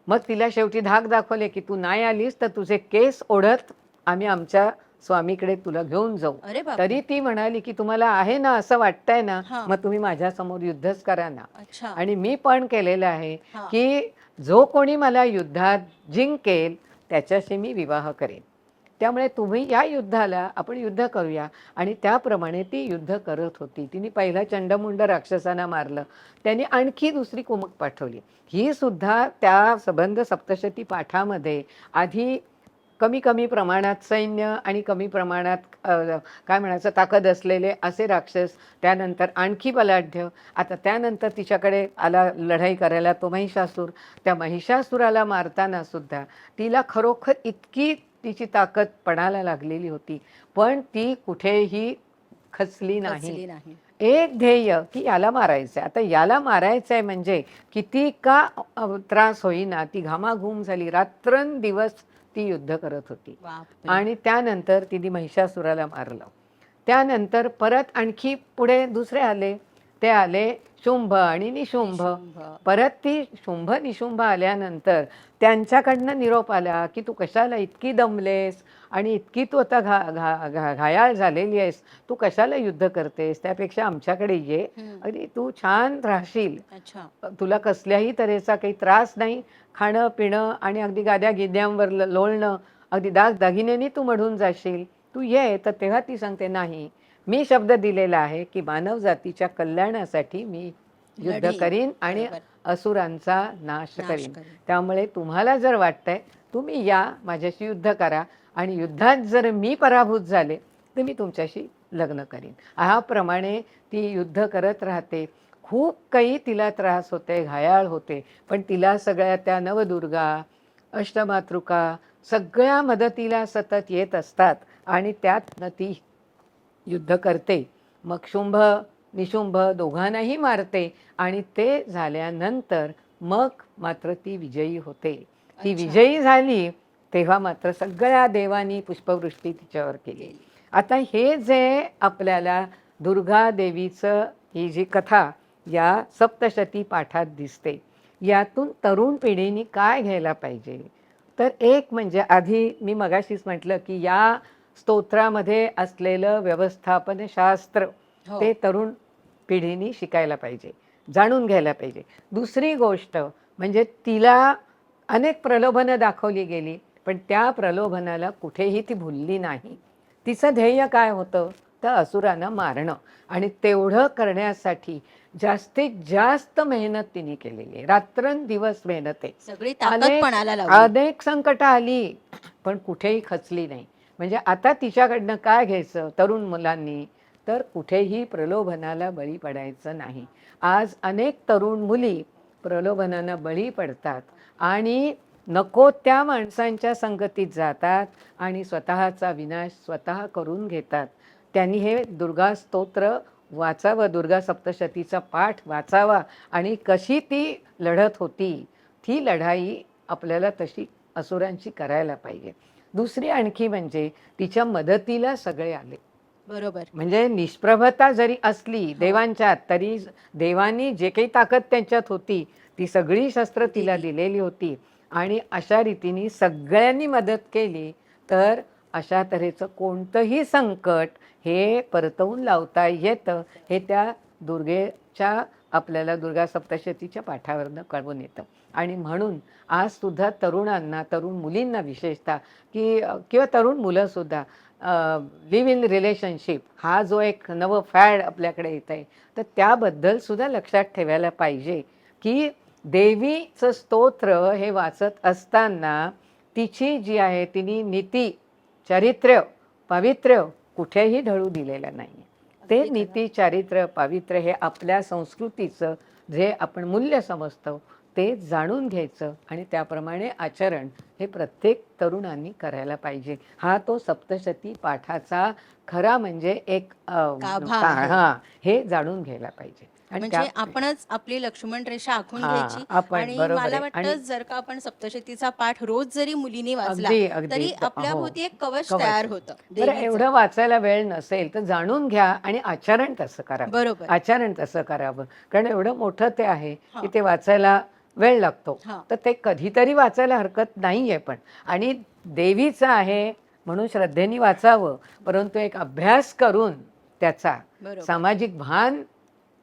मग तिला शेवटी धाक दाखवले की तू नाही आलीस तर तुझे केस ओढत आम्ही आमच्या स्वामीकडे तुला घेऊन जाऊ. अरे बापरे! तरी ती म्हणाली की तुम्हाला आहे ना असं वाटतंय ना, हां. मग तुम्ही माझ्यासमोर युद्धच करा ना. अच्छा. आणि मी पण केलेलं आहे हां. की जो कोणी मला युद्धात जिंकेल त्याच्याशी मी विवाह करेन. त्यामुळे तुम्ही या युद्धाला आपण युद्ध करूया. आणि त्याप्रमाणे ती युद्ध करत होती. तिने पहिला चंडमुंड राक्षसांना मारलं, त्याने आणखी दुसरी कुमक पाठवली. ही सुद्धा त्या संबंध सप्तशती पाठामध्ये आधी कमी कमी प्रमाणात सैन्य आणि कमी प्रमाणात काय म्हणायचं ताकद असलेले असे राक्षस, त्यानंतर आणखी बलाढ्य, आता त्यानंतर तिच्याकडे आला लढाई करायला तो महिषासूर. त्या महिषासुराला मारताना सुद्धा तिला खरोखर इतकी तिची ताकद पणाला लागलेली होती, पण ती कुठेही खचली नाही. खचली नाही. एक ध्येय की याला मारायचं आहे. आता याला मारायचं आहे म्हणजे किती का त्रास होईना ती घामाघूम झाली, रात्रंदिवस ती युद्ध करत होती. बापरे! आणि त्यानंतर तिने महिषासुराला मारलं. त्यानंतर परत आणखी पुढे दुसरे आले, ते आले शुंभ आणि निशुंभ. निशुंभ. परत ती शुंभ निशुंभ आल्यानंतर त्यांच्याकडनं निरोप आला की तू कशाला इतकी दमलेस आणि इतकी तू आता घायाळ झालेली आहेस, तू कशाला युद्ध करतेस, त्यापेक्षा आमच्याकडे ये, हं. अगदी तू छान राहशील, अच्छा. तुला कसल्याही तऱ्हेचा काही त्रास नाही, खाणं पिणं आणि अगदी गाद्या गिद्यांवर लोळणं, अगदी दागिन्यांनी तू मढून जाशील, तू ये. तर तेव्हा ती सांगते नाही, मी शब्द दिलेला आहे की मानव जातीच्या कल्याणासाठी मी युद्ध लढीन. करीन आणि बरोबर. असुरांचा नाश नाश करीन. करीन. त्यामुळे तुम्हाला जर वाटतंय तुम्ही या माझ्याशी युद्ध करा आणि युद्धात जर मी पराभूत झाले तर मी तुमच्याशी लग्न करीन. ह्याप्रमाणे ती युद्ध करत राहते. खूप काही तिला त्रास होते, घायाळ होते, पण तिला सगळ्या त्या नवदुर्गा, अष्टमातृका सगळ्या मदतीला सतत येत असतात आणि त्यातनं ती युद्ध करते. मग शुंभ निशुंभ दोघांनाही मारते आणि ते झाल्यानंतर मग मात्र ती विजयी होते. ती अच्छा. विजयी झाली तेव्हा मात्र सगळ्या देवांनी पुष्पवृष्टी तिच्यावर केली. आता हे जे आपल्याला दुर्गा देवीचं ही जी कथा या सप्तशती पाठात दिसते, यातून तरुण पिढीने काय घ्यायला पाहिजे, तर एक म्हणजे आधी मी मगाशीच म्हटलं की या स्तोत्रामध्ये असलेलं व्यवस्थापन शास्त्र हो. ते तरुण पिढीने शिकायला पाहिजे, जाणून घ्यायला पाहिजे. दुसरी गोष्ट म्हणजे तिला अनेक प्रलोभनं दाखवली गेली, पण त्या प्रलोभनाला कुठेही ती भुलली नाही. तिचं ध्येय काय होतं, तर असुरांना मारणं. आणि तेवढं करण्यासाठी जास्तीत जास्त मेहनत तिने केलेली आहे, रात्रंदिवस मेहनत आहे. सगळी ताकद अनेक पणाला लावली. अनेक संकटं आली पण कुठेही खचली नाही. म्हणजे आता तिच्याकडनं काय घ्यायचं तरुण मुलांनी, तर कुठेही प्रलोभनाला बळी पडायचं नाही. आज अनेक तरुण मुली प्रलोभनाला बळी पडतात आणि नको त्या माणसांच्या संगतीत जातात आणि स्वतःचा विनाश स्वतः करून घेतात. त्यांनी हे दुर्गा स्तोत्र वाचावं, दुर्गा सप्तशतीचा पाठ वाचावा आणि कशी ती लढत होती, ती लढाई आपल्याला तशी असुरांची करायला पाहिजे. दुसरी आणखी म्हणजे तिच्या मदतीला सगळे आले. बरोबर. म्हणजे निष्प्रभता जरी असली हो. देवांच्यात, तरी देवांनी जे काही ताकद त्यांच्यात होती ती सगळी शस्त्र तिला दिली. दिलेली होती. आणि अशा रीतीने सगळ्यांनी मदत केली तर अशा तऱ्हेचं कोणतंही संकट हे परतवून लावता येतं. हे त्या दुर्गेच्या आपल्याला दुर्गा सप्तशतीच्या पाठावरनं कळून येतं. आणि म्हणून आज सुद्धा तरुणांना, तरुण मुलींना विशेषतः किंवा तरुण मुलंसुद्धा लिव्ह इन रिलेशनशिप हा जो एक नवं फॅड आपल्याकडे येत आहे, तर त्याबद्दल सुद्धा लक्षात ठेवायला पाहिजे की देवीचं स्तोत्र हे वाचत असताना तिची जी आहे तिने नीती, चारित्र्य, पावित्र्य कुठेही ढळू दिलेलं नाही. ते अगदी खरं. नीती, चारित्र्य, पावित्र्य हे आपल्या संस्कृतीचं जे आपण मूल्य समजतो ते जाणून घ्यायचं आणि त्याप्रमाणे आचरण हे प्रत्येक तरुणांनी करायला पाहिजे. हा तो सप्तशती पाठाचा खरा म्हणजे एक गाभा आहे. हां, हे जाणून घ्यायला पाहिजे. आणि म्हणजे आपणच आपली लक्ष्मण रेषा आखून हां, घ्यायची. आपण आणि बरोबर मला आहे. वाटतं आणि जर का आपण सप्तशतीचा पाठ रोज जरी मुलींनी वाचला अगदी, अगदी. तरी हो. आपल्याभोवती एक कवच कवच. तयार होतं बरं देवीचं. एवढं वाचायला वेळ नसेल तर जाणून घ्या आणि आचरण तसं करावं. बरोबर. आचरण तसं करावं. कारण एवढं मोठं ते आहे की हां. ते वाचायला वेळ लागतो. हां. तर ते कधीतरी वाचायला हरकत नाहीये पण. आणि देवीचं आहे म्हणून श्रद्धेने वाचावं, परंतु एक अभ्यास करून त्याचा बरोबर. सामाजिक भान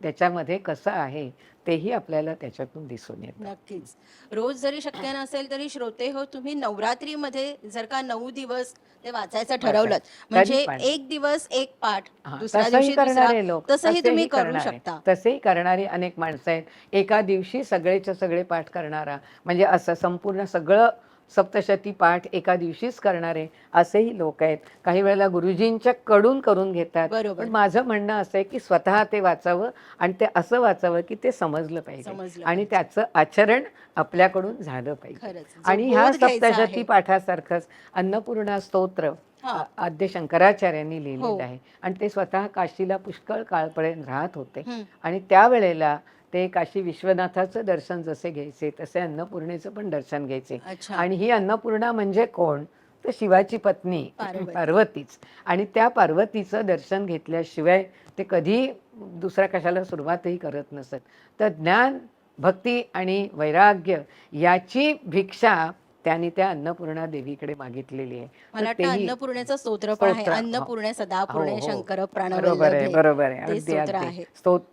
त्याच्यामध्ये कसं आहे तेही आपल्याला त्याच्यातून दिसून येतं. नक्कीच. रोज जरी शक्य नसेल तरी श्रोते हो, तुम्ही नवरात्रीमध्ये जर का 9 दिवस ते वाचायचं ठरवलं तरी म्हणजे पण. एक दिवस एक पाठ, हां, दुसऱ्या तसंही दिवशी दुसरा, करणारे लोक, तसंही तुम्ही तसेही करू करणारे, शकता. तसेही करणारी अनेक माणसं आहेत. एका दिवशी सगळेच्या सगळे पाठ करणारा, म्हणजे असं संपूर्ण सगळं सप्तशती पाठ एका दिवशीच करणारे असेही लोक आहेत. काही वेळेला गुरुजींच्या कडून करून घेतात. बरोबर. पण माझं म्हणणं असं आहे की स्वतः ते वाचावं आणि ते असं वाचावं की ते समजलं पाहिजे समजलं आणि पाहिजे. त्याचं आचरण आपल्याकडून झालं पाहिजे. खरंच. जो आणि ह्या बोध घ्यायचा सप्तशती आहे. पाठासारखंच अन्नपूर्णा स्तोत्र हां. आद्य शंकराचार्यांनी हो. लिहिलेलं आहे. आणि ते स्वतः काशीला पुष्कळ काळपर्यंत राहत होते. हं. आणि त्यावेळेला ते काशी विश्वनाथाचं दर्शन जसे घ्यायचे तसे अन्नपूर्णेचं पण दर्शन घ्यायचे. अच्छा. आणि ही अन्नपूर्णा म्हणजे कोण, तर शिवाची पत्नी पार्वती. पार्वतीच. आणि त्या पार्वतीचं दर्शन घेतल्याशिवाय ते कधी दुसऱ्या कशाला सुरुवातही करत नसत. तर ज्ञान, भक्ती आणि वैराग्य याची भिक्षा त्यांनी त्या अन्नपूर्णा देवीकडे मागितलेली आहे. मला वाटतं तेही अन्नपूर्णेचं स्तोत्र पण आहे. स्तोत्र, हो. अन्नपूर्णे सदापूर्णे हो, हो. शंकर बरोबर आहे, प्राणवल्लभे. बरोबर आहे. ते अगदी स्तोत्र अगदी. आहे.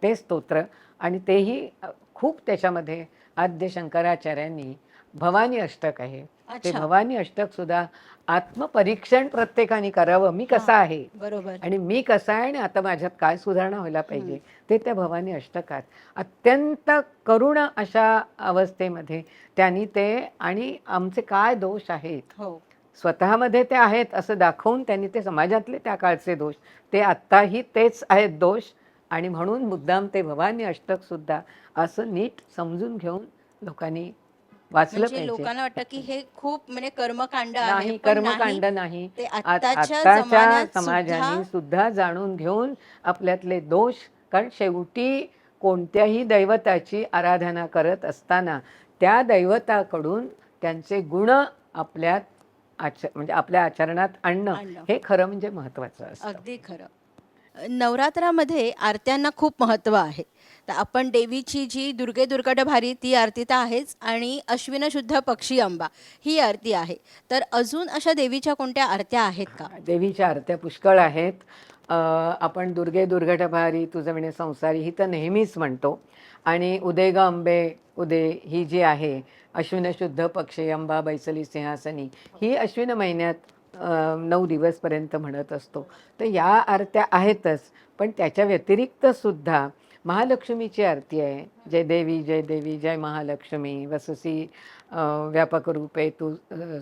ते स्तोत्र आणि तेही खूप त्याच्यामध्ये आद्य शंकराचार्यांनी भवानी अष्टक आहे. ते अच्छा. भवानी अष्टक सुद्धा आत्मपरीक्षण प्रत्येकाने करावं. मी कसा हां. आहे बरोबर. आणि मी कसा आहे आणि आता माझ्यात काय सुधारणा व्हायला पाहिजे ते त्या भवानी अष्टकात अत्यंत करुण अशा अवस्थेमध्ये त्यांनी ते आणि आमचे काय दोष आहेत हो. स्वतःमध्ये ते आहेत असं दाखवून त्यांनी ते समाजातले त्या काळचे दोष ते आत्ताही तेच आहेत दोष. आणि म्हणून मुद्दाम ते भवानी अष्टक सुद्धा असं नीट समजून घेऊन लोकांनी वाचलं म्हणजे पाहिजे. लोकांना वाटतं की हे खूप म्हणजे कर्मकांड आहे. नाही, पण कर्मकांड नाही. ते आत्ताच्या आत्ताच्या जमान्यात समाजाने सुद्धा सुद्धा जाणून घेऊन आपल्यातले दोष, कारण शेवटी कोणत्याही दैवताची आराधना करत असताना त्या दैवताकडून त्यांचे गुण आपल्यात म्हणजे आपल्या आचरणात आणणं आणणं. हे खरं म्हणजे महत्त्वाचं असतं. अगदी खरं. नवरात्रामध्ये आरत्यांना खूप महत्त्व आहे. तर आपण देवीची जी दुर्गे दुर्गट भारी ती आरती तर आहेच आणि अश्विन शुद्ध पक्षी अंबा ही आरती आहे. तर अजून अशा देवीच्या कोणत्या आरत्या आहेत का? देवीच्या आरत्या पुष्कळ आहेत. आपण दुर्गे दुर्घटभारी तुझं विणे संसारी ही तर नेहमीच म्हणतो. आणि उदे ग अंबे उदे ही जी आहे अश्विन शुद्ध पक्षी अंबा बैसली सिंहासनी ही अश्विन महिन्यात 9 दिवसपर्यंत म्हणत असतो. तर या आरत्या आहेतच. पण त्याच्या व्यतिरिक्त सुद्धा महालक्ष्मीची आरती आहे. जय देवी जय महालक्ष्मी वससी व्यापक रूपे तू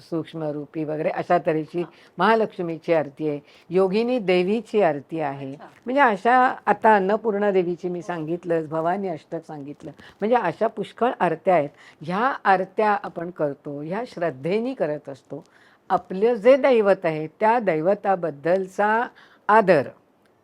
सूक्ष्म रूपी वगैरे अशा तऱ्हेची महालक्ष्मीची आरती आहे. योगिनी देवीची आरती आहे. अच्छा. म्हणजे अशा आता अन्नपूर्णा देवीची मी सांगितलं, भवानी अष्टक सांगितलं, म्हणजे अशा पुष्कळ आरत्या आहेत. ह्या आरत्या आपण करतो, ह्या श्रद्धेने करत असतो. आपलं जे दैवत आहे त्या दैवताबद्दलचा आदर,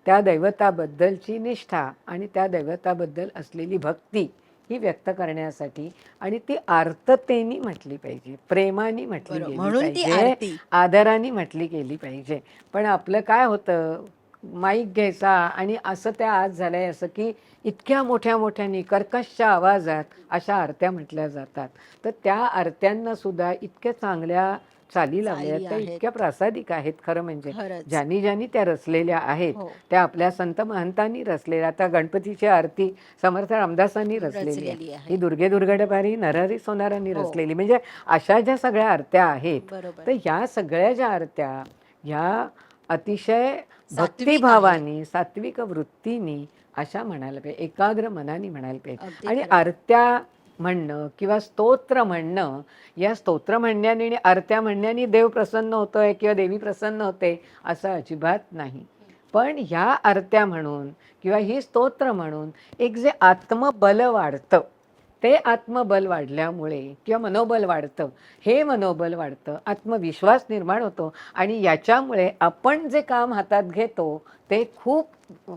त्या दैवताबद्दलची निष्ठा आणि त्या दैवताबद्दल असलेली भक्ती ही व्यक्त करण्यासाठी, आणि ती आर्ततेने म्हटली पाहिजे, प्रेमाने म्हटली बरोबर. गेली म्हणून ती पाहिजे, आरती. आदराने म्हटली गेली पाहिजे. पण आपलं काय होतं, माईक घ्यायचा आणि असं त्या आज झालंय असं की इतक्या मोठ्या मोठ्याने कर्कश आवाजात अशा आरत्या म्हटल्या जातात. तर त्या आरत्यांना सुद्धा इतक्या चांगल्या चाली लावल्या आहेत, चाली त्या आहेत. इतक्या प्रासादिक आहेत. खरं म्हणजे खरंच. ज्यांनी ज्यांनी त्या रचलेल्या आहेत हो. त्या आपल्या संत महंतांनी रचलेल्या. आता गणपतीची आरती समर्थ रामदासांनी रचलेली आहे, रचलेली आहे. ही दुर्गे दुर्गडभारी नरहरी सोनारांनी हो. रचलेली. म्हणजे अशा ज्या सगळ्या आरत्या आहेत, बरोबर. तर ह्या सगळ्या ज्या आरत्या ह्या अतिशय सात्विक आहेत. भक्तिभावानी, सात्विक वृत्तीनी अशा म्हणायला पाहिजे, एकाग्र मनाने म्हणायला पाहिजे. अगदी आणि खरं. आरत्या म्हणणं किंवा स्तोत्र म्हणणं, या स्तोत्र म्हणण्याने आणि आरत्या म्हणण्याने देव प्रसन्न होतोय किंवा देवी प्रसन्न होते असं अजिबात नाही. पण ह्या आरत्या म्हणून किंवा ही स्तोत्र म्हणून एक जे आत्मबल वाढतं, ते आत्मबल वाढल्यामुळे किंवा मनोबल वाढतं, हे मनोबल वाढतं, आत्मविश्वास निर्माण होतो, आणि याच्यामुळे आपण जे काम हातात घेतो ते खूप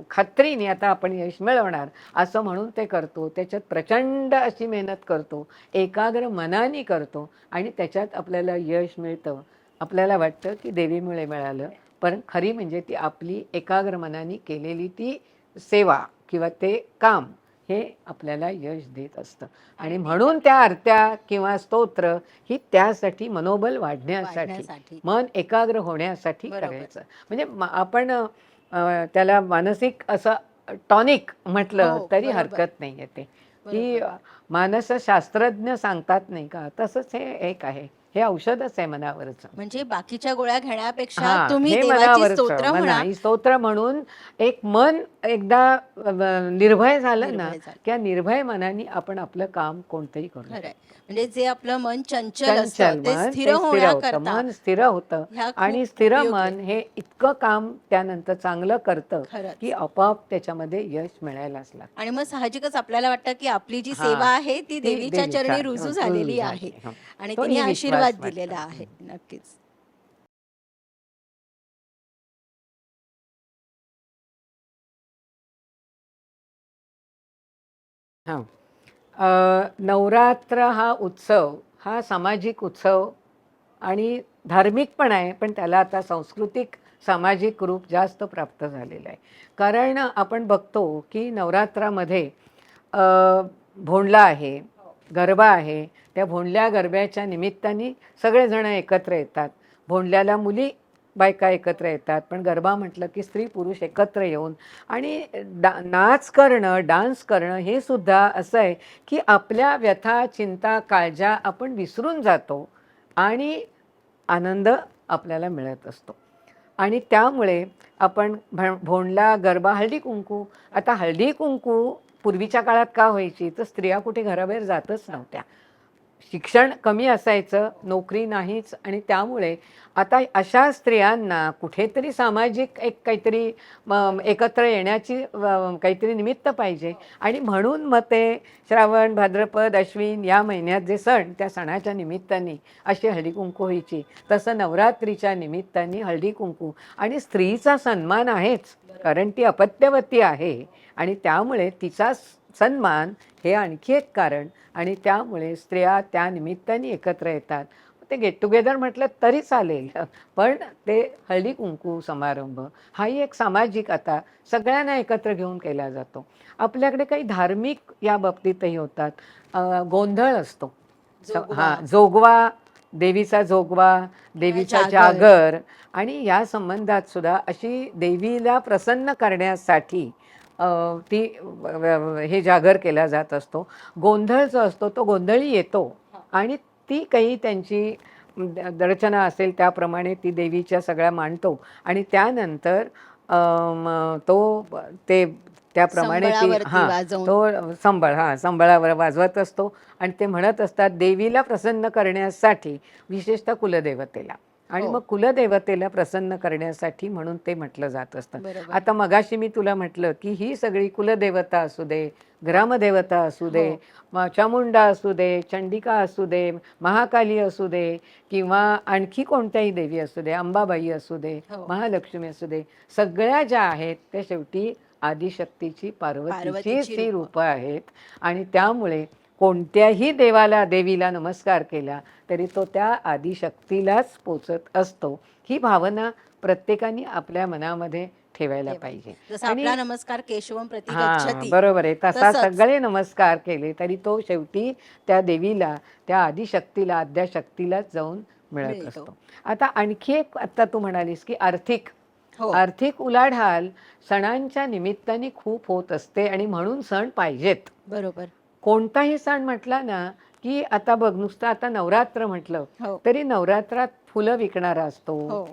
खात्रीने आता आपण यश मिळवणार असं म्हणून ते करतो. त्याच्यात प्रचंड अशी मेहनत करतो, एकाग्र मनाने करतो, आणि त्याच्यात आपल्याला यश मिळतं. आपल्याला वाटतं की देवीमुळे मिळालं, पण खरी म्हणजे ती आपली एकाग्र मनाने केलेली ती सेवा किंवा ते काम हे आपल्याला यश देत असतं. आणि म्हणून त्या आरत्या किंवा स्तोत्र ही त्यासाठी मनोबल वाढण्यासाठी, मन एकाग्र होण्यासाठी बरोबर. करायचं. म्हणजे आपण त्याला मानसिक असं टॉनिक म्हटलं हो, तरी बरोबर. हरकत नाही आहे. ते की बरोबर. मानसशास्त्रज्ञ सांगतात नाही का, तसंच हे एक आहे, हे औषधच आहे मनावरचं. म्हणजे बाकीच्या गोळ्या घेण्यापेक्षा हां, तुम्ही हे देवाची मनावरचं स्तोत्र म्हणा. आणि स्तोत्र म्हणून एक मन एकदा निर्भय झालं ना, निर्भय झालं. की निर्भय मनाने आपण आपलं काम कोणतंही करू खरंय. शकतो. म्हणजे जे आपलं मन चंचल असतं चंचल ते मन स्थिर ते स्थिर होतं, होण्याकरता मन स्थिर होतं, ह्या आणि खूप स्थिर उपयोगी मन आहेत. हे इतकं काम त्यानंतर चांगलं करतं खरंच. की आपोआप त्याच्यामध्ये यश मिळायलाच लागतं. आणि मग साहजिकच आपल्याला वाटतं की आपली जी सेवा हां, आहे ती ती देवीच्या देवीच्या चरणी रुजू रुजू झालेली आहे झाली. हं. आणि तिने तोही विश्वास आशीर्वाद वाटतो. दिलेला आहे. नक्कीच. हां. नवरात्र हा उत्सव हा सामाजिक उत्सव आणि धार्मिक पण आहे, पण त्याला आता सांस्कृतिक सामाजिक रूप जास्त प्राप्त झालेलं आहे. कारण आपण बघतो की नवरात्रामध्ये अ, भोंडला आहे, गरबा आहे. त्या भोंडल्या गरब्याच्या निमित्ताने सगळेजण एकत्र येतात. भोंडल्याला मुली बायका एकत्र येतात, पण गरबा म्हटलं की स्त्री पुरुष एकत्र येऊन आणि नाच करणं, डान्स करणं हे सुद्धा असं आहे की आपल्या व्यथा, चिंता, काळजा आपण विसरून जातो आणि आनंद आपल्याला मिळत असतो. आणि त्यामुळे आपण भोंडला, गरबा, हळदी-कुंकू. आता हळदी-कुंकू पूर्वीच्या काळात का व्हायची, तर स्त्रिया कुठे घराबाहेर जातच नव्हत्या. शिक्षण कमी असायचं, नोकरी नाहीच, आणि त्यामुळे आता अशा स्त्रियांना कुठेतरी सामाजिक एक काहीतरी एकत्र येण्याची काहीतरी निमित्त पाहिजे. आणि म्हणून मग ते श्रावण, भाद्रपद, अश्विन या महिन्यात जे सण, त्या सणाच्या निमित्ताने अशी हळदी-कुंकू व्हायची. तसं नवरात्रीच्या निमित्ताने हळदी-कुंकू, आणि स्त्रीचा सन्मान आहेच, कारण ती अपत्यवती आहे, आणि त्यामुळे तिचा सन्मान हे आणखी एक कारण. आणि त्यामुळे स्त्रिया त्या निमित्ताने एकत्र येतात. ते गेट टुगेदर म्हटलं तरी चालेल, पण ते हळदी-कुंकू समारंभ हाही एक सामाजिक आता सगळ्यांना एकत्र घेऊन केला जातो. आपल्याकडे काही धार्मिक या बाबतीतही होतात. गोंधळ असतो. जोगवा. हां, जोगवा, देवीचा जोगवा, देवीचा जागर. जागर, आणि या संबंधात सुद्धा अशी देवीला प्रसन्न करण्यासाठी ती हे जागर केला जात असतो. गोंधळ जो असतो तो गोंधळी येतो, आणि ती काही त्यांची रचना असेल त्याप्रमाणे ती देवीच्या सगळ्या मांडतो, आणि त्यानंतर तो ते त्याप्रमाणे ती संबळावरती वाजवून. तो संबळावर वाजवत असतो, आणि ते म्हणत असतात देवीला प्रसन्न करण्यासाठी, विशेषतः कुलदेवतेला. आणि हो. मग कुलदेवतेला प्रसन्न करण्यासाठी म्हणून ते म्हटलं जात असतं. बरोबर. आता मगाशी मी तुला म्हटलं की ही सगळी कुलदेवता असू दे, ग्रामदेवता असू दे, चामुंडा असू दे, चंडिका असू दे, महाकाली असू दे, किंवा आणखी कोणत्याही देवी असू दे, अंबाबाई असू दे, हो. महालक्ष्मी असू दे, सगळ्या ज्या आहेत त्या शेवटी आदिशक्तीची पार्वतीचीच पार्वतीची ती रूपं. रूपं आहेत आणि त्यामुळे कोणत्याही देवीला नमस्कार केला तरी तो त्या आदिशक्तीलाच पोचत असतो. ही भावना प्रत्येकाने आपल्या मनामध्ये ठेवायला ठेवायला. पाहिजे. जसा आणि आपला नमस्कार केशवम प्रति हां, गच्छती, बरोबर आहे. तसा तसंच सगळे नमस्कार केले तरी तो शेवटी त्या देवीला, त्या आदिशक्तीला, आद्याशक्तीलाच जाऊन मिळत मिळतो. असतो. आता आणखी एक आता तू म्हणालीस, की आर्थिक हो, आर्थिक उलाढाल सणांच्या निमित्ताने खूप होत असते आणि म्हणून सण पाहिजेत. बरोबर. कोणताही सण म्हटला ना, की आता बघ नुसतं आता नवरात्र म्हटलं, हो, तरी नवरात्रात फुलं विकणारा असतो, हो.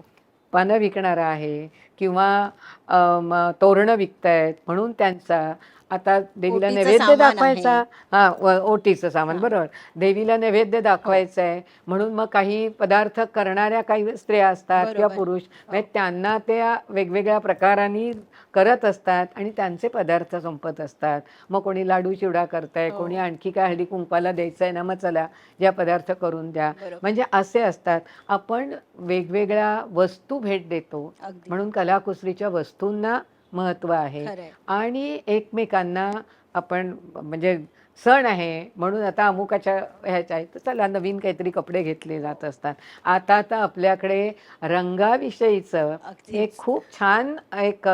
पानं विकणारा आहे किंवा तोरणं विकतायत म्हणून त्यांचा आता देवीला ओटीचं नैवेद्य सामान आहे. दाखवायचा. हां, ओटीचं सामान हां, बरोबर. देवीला नैवेद्य हो. दाखवायचं आहे म्हणून मग काही पदार्थ करणाऱ्या काही स्त्रिया असतात किंवा बरोबर. पुरुष हो, म्हणजे त्यांना त्या वेगवेगळ्या प्रकारांनी करत असतात आणि त्यांचे पदार्थ संपत असतात. मग कोणी लाडू चिवडा करतंय, कोणी हो. आणखी काय हळदी कुंकवाला द्यायचं आहे ना, मग चला या पदार्थ करून द्या. बरोबर. म्हणजे असे असतात. आपण वेगवेगळ्या वस्तू भेट देतो अगदी. म्हणून कलाकुसरीच्या वस्तूंना महत्त्व आहे खरंय. आणि एकमेकांना आपण म्हणजे सण आहे म्हणून आता अमुकाच्या ह्याच्या आहे तर चला नवीन काहीतरी कपडे घेतले जात असतात. आता तर आपल्याकडे रंगाविषयीचं एक अगदीच. खूप छान एक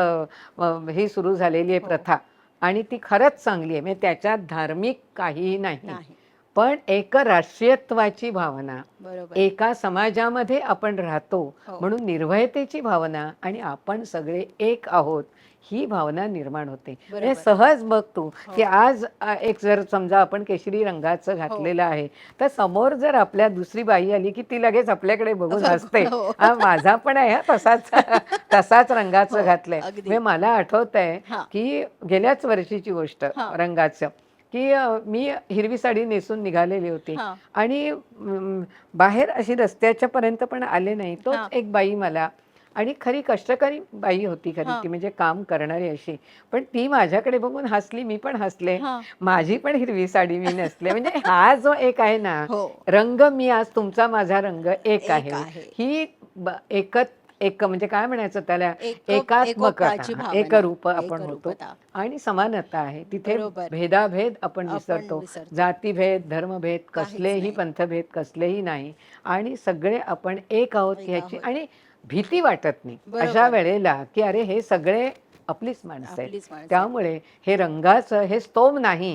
ही सुरू झालेली आहे हो. प्रथा आणि ती खरंच चांगली आहे. म्हणजे त्याच्यात धार्मिक काहीही नाही. नाही. पण एक राष्ट्रीयत्वाची भावना, बरोबर. एका समाजामध्ये आपण राहतो हो. म्हणून निर्भयतेची भावना आणि आपण सगळे एक आहोत ही भावना निर्माण होते. म्हणजे बरोबर. सहज बघ तू हो. की आज एक जर समजा आपण केशरी रंगाचं घातलेलं आहे तर समोर जर आपल्या दुसरी बाई आली की ती लगेच आपल्याकडे बघून हसते. हो. माझा पण आहे हा तसाच तसाच रंगाचं हो, घातलंय. अगदी. म्हणजे मला आठवतंय हां, की गेल्याच वर्षीची गोष्ट हां, रंगाचं की मी हिरवी साडी नेसून निघालेली होती हां, आणि बाहेर अशी रस्त्याच्या पर्यंत पण आले नाही. तोच हां, एक बाई मला आणि खरी कष्टकरी बाई होती खरी हां, ती म्हणजे काम करणारी अशी. पण ती माझ्याकडे बघून हसली, मी पण हसले. हां. माझी पण हिरवी साडी मी नेसले. म्हणजे हा जो एक आहे ना, हो. रंग मी आज तुमचा माझा रंग एक एक आहे. आहे. ही एक म्हणजे काय म्हणायचं त्याला एकात्मकता, एकोपाची भावना, एकरूप आपण होतो एकरूपता. आणि समानता आहे. तिथे बरोबर. भेदाभेद आपण आपण विसरतो. विसरतो. जातीभेद, धर्मभेद, काहीच कसलेही नाही. पंथभेद कसलेही नाही आणि सगळे आपण एक आहोत एक ह्याची आहोत. आणि भीती वाटत नाही. अशा बरोबर. वेळेला की अरे हे सगळे आपलीच माणसं आहेत. आपलीच माणसं आहेत. त्यामुळे हे रंगाचं हे स्तोम नाही,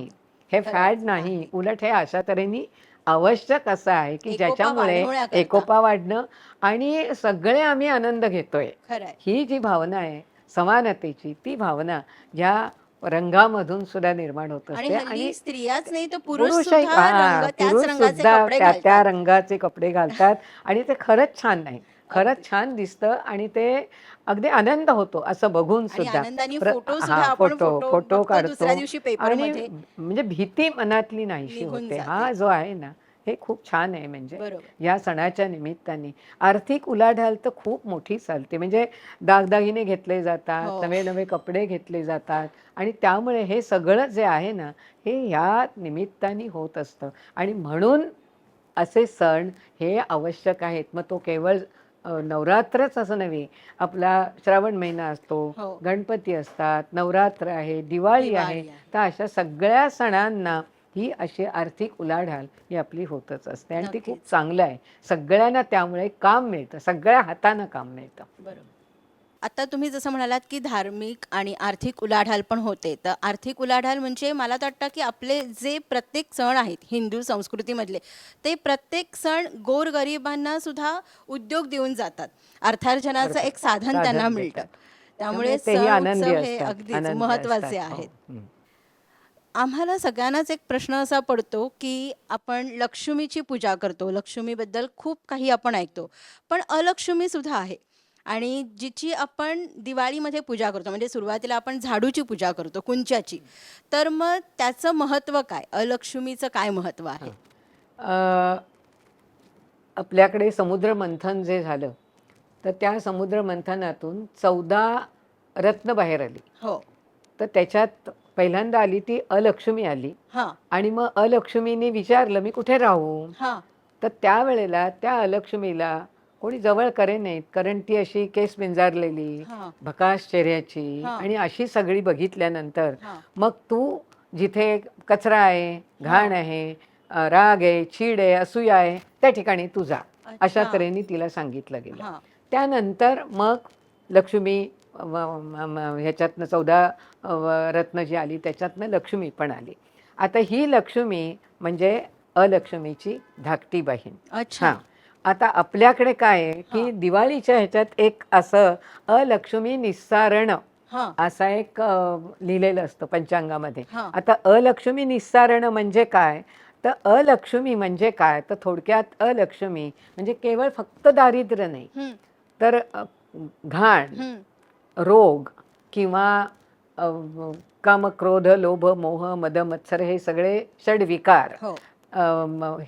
हे खरंच फॅड नाही. नाही. उलट हे अशा तऱ्हेने आवश्यक असं आहे की एकोपा ज्याच्यामुळे वाढवण्याकरता. एकोपा वाढणं आणि सगळे आम्ही आनंद घेतोय. खरंय. ही जी भावना आहे समानतेची ती भावना या रंगामधून सुद्धा निर्माण होत आणि असते हल्ली स्त्रियाच नाही तर पुरुष पुरुषही सुद्धा हां, त्याच पुरुष रंगाचे सुद्धा कपडे त्या त्या घालतात. रंगाचे कपडे घालतात आणि ते खरंच छान नाही. अगदी. खरंच छान दिसतं आणि ते अगदी आनंद होतो असं बघून आणि सुद्धा. आनंदाने फोटो सुद्धा हां, आपण फोटो बघतो दुसऱ्या काढतो दिवशी आणि पेपरमध्ये म्हणजे भीती मनातली नाहीशी निघून होते. जाते. हा जो आहे ना, हे खूप छान आहे म्हणजे बरोबर. या सणाच्या निमित्ताने. आर्थिक उलाढाल तर खूप मोठी चालते. म्हणजे दागदागिने घेतले जातात, हो. नवे-नवे कपडे घेतले जातात आणि त्यामुळे हे सगळं जे आहे ना, हे ह्या निमित्ताने होत असतं आणि म्हणून असे सण हे आवश्यक आहेत. मग तो केवळ नवरात्रच असं नव्हे, आपला श्रावण महिना असतो, हो. गणपती असतात, नवरात्र आहे, दिवाळी आहे. दिवाळी आहे. तर अशा सगळ्या सणांना ही अशी आर्थिक उलाढाल ही आपली होतच असते आणि ती खूप नक्कीच. चांगलं आहे. सगळ्यांना त्यामुळे काम मिळतं, सगळ्या हातानं काम मिळतं. बरोबर. आता तुम्ही जसं म्हणालात की धार्मिक आणि आर्थिक उलाढाल पण होते. तर आर्थिक उलाढाल म्हणजे मला तर वाटतं की आपले जे प्रत्येक सण आहेत हिंदू संस्कृतीमधले, ते प्रत्येक सण गोरगरिबांना सुद्धा उद्योग देऊन जातात. अर्थार्जनाचं एक साधन त्यांना साधन मिळतं. देतात. त्यामुळे तेही सण आनंदी उत्सव हे असतात, अगदीच आनंदी महत्त्वाचे असतात. हो. आहेत. हं. आम्हाला सगळ्यांनाच एक प्रश्न असा पडतो की आपण लक्ष्मीची पूजा करतो, लक्ष्मीबद्दल खूप काही आपण ऐकतो, पण अलक्ष्मी सुद्धा आहे आणि जिची आपण दिवाळीमध्ये पूजा करतो, म्हणजे सुरुवातीला आपण झाडूची पूजा करतो, कुंच्याची. तर मग त्याचं महत्त्व काय? अलक्ष्मीचं काय महत्त्व आहे? अ, आपल्याकडे समुद्र मंथन जे झालं, तर त्या समुद्र मंथनातून 14 रत्न बाहेर आली. हो. तर त्याच्यात पहिल्यांदा आली ती अलक्ष्मी आली हां, आणि मग अलक्ष्मीने विचारलं, "मी कुठे राहू?" हां. तर त्यावेळेला त्या अलक्ष्मीला कोणी जवळ करे नाहीत, कारण ती अशी केस पिंजारलेली, हां, भकास चेहऱ्याची हां, आणि अशी सगळी बघितल्यानंतर हां, मग तू जिथे कचरा आहे, घाण हां. आहे, राग आहे, चीड आहे, असूया आहे, त्या ठिकाणी तू जा. अशा अच्छा. तऱ्हेने तिला सांगितलं गेलं. हां, त्यानंतर मग लक्ष्मी ह्याच्यातनं 14 रत्न जी आली त्याच्यातनं लक्ष्मी पण आली. आता ही लक्ष्मी म्हणजे अलक्ष्मीची धाकटी बहीण. अच्छा. हां. आता आपल्याकडे काय आहे, हां, की दिवाळीच्या ह्याच्यात एक असं अलक्ष्मी निस्सारण हां, असा एक लिहिलेलं असतं पंचांगामध्ये. हां. आता अलक्ष्मी निस्सारण म्हणजे काय? तर अलक्ष्मी म्हणजे काय? तर थोडक्यात अलक्ष्मी म्हणजे केवळ फक्त दारिद्र्य नाही, हं, तर घाण, हं. रोग किंवा अ, काम, क्रोध, लोभ, मोह, मद, मत्सर हे सगळे षड्विकार, हो.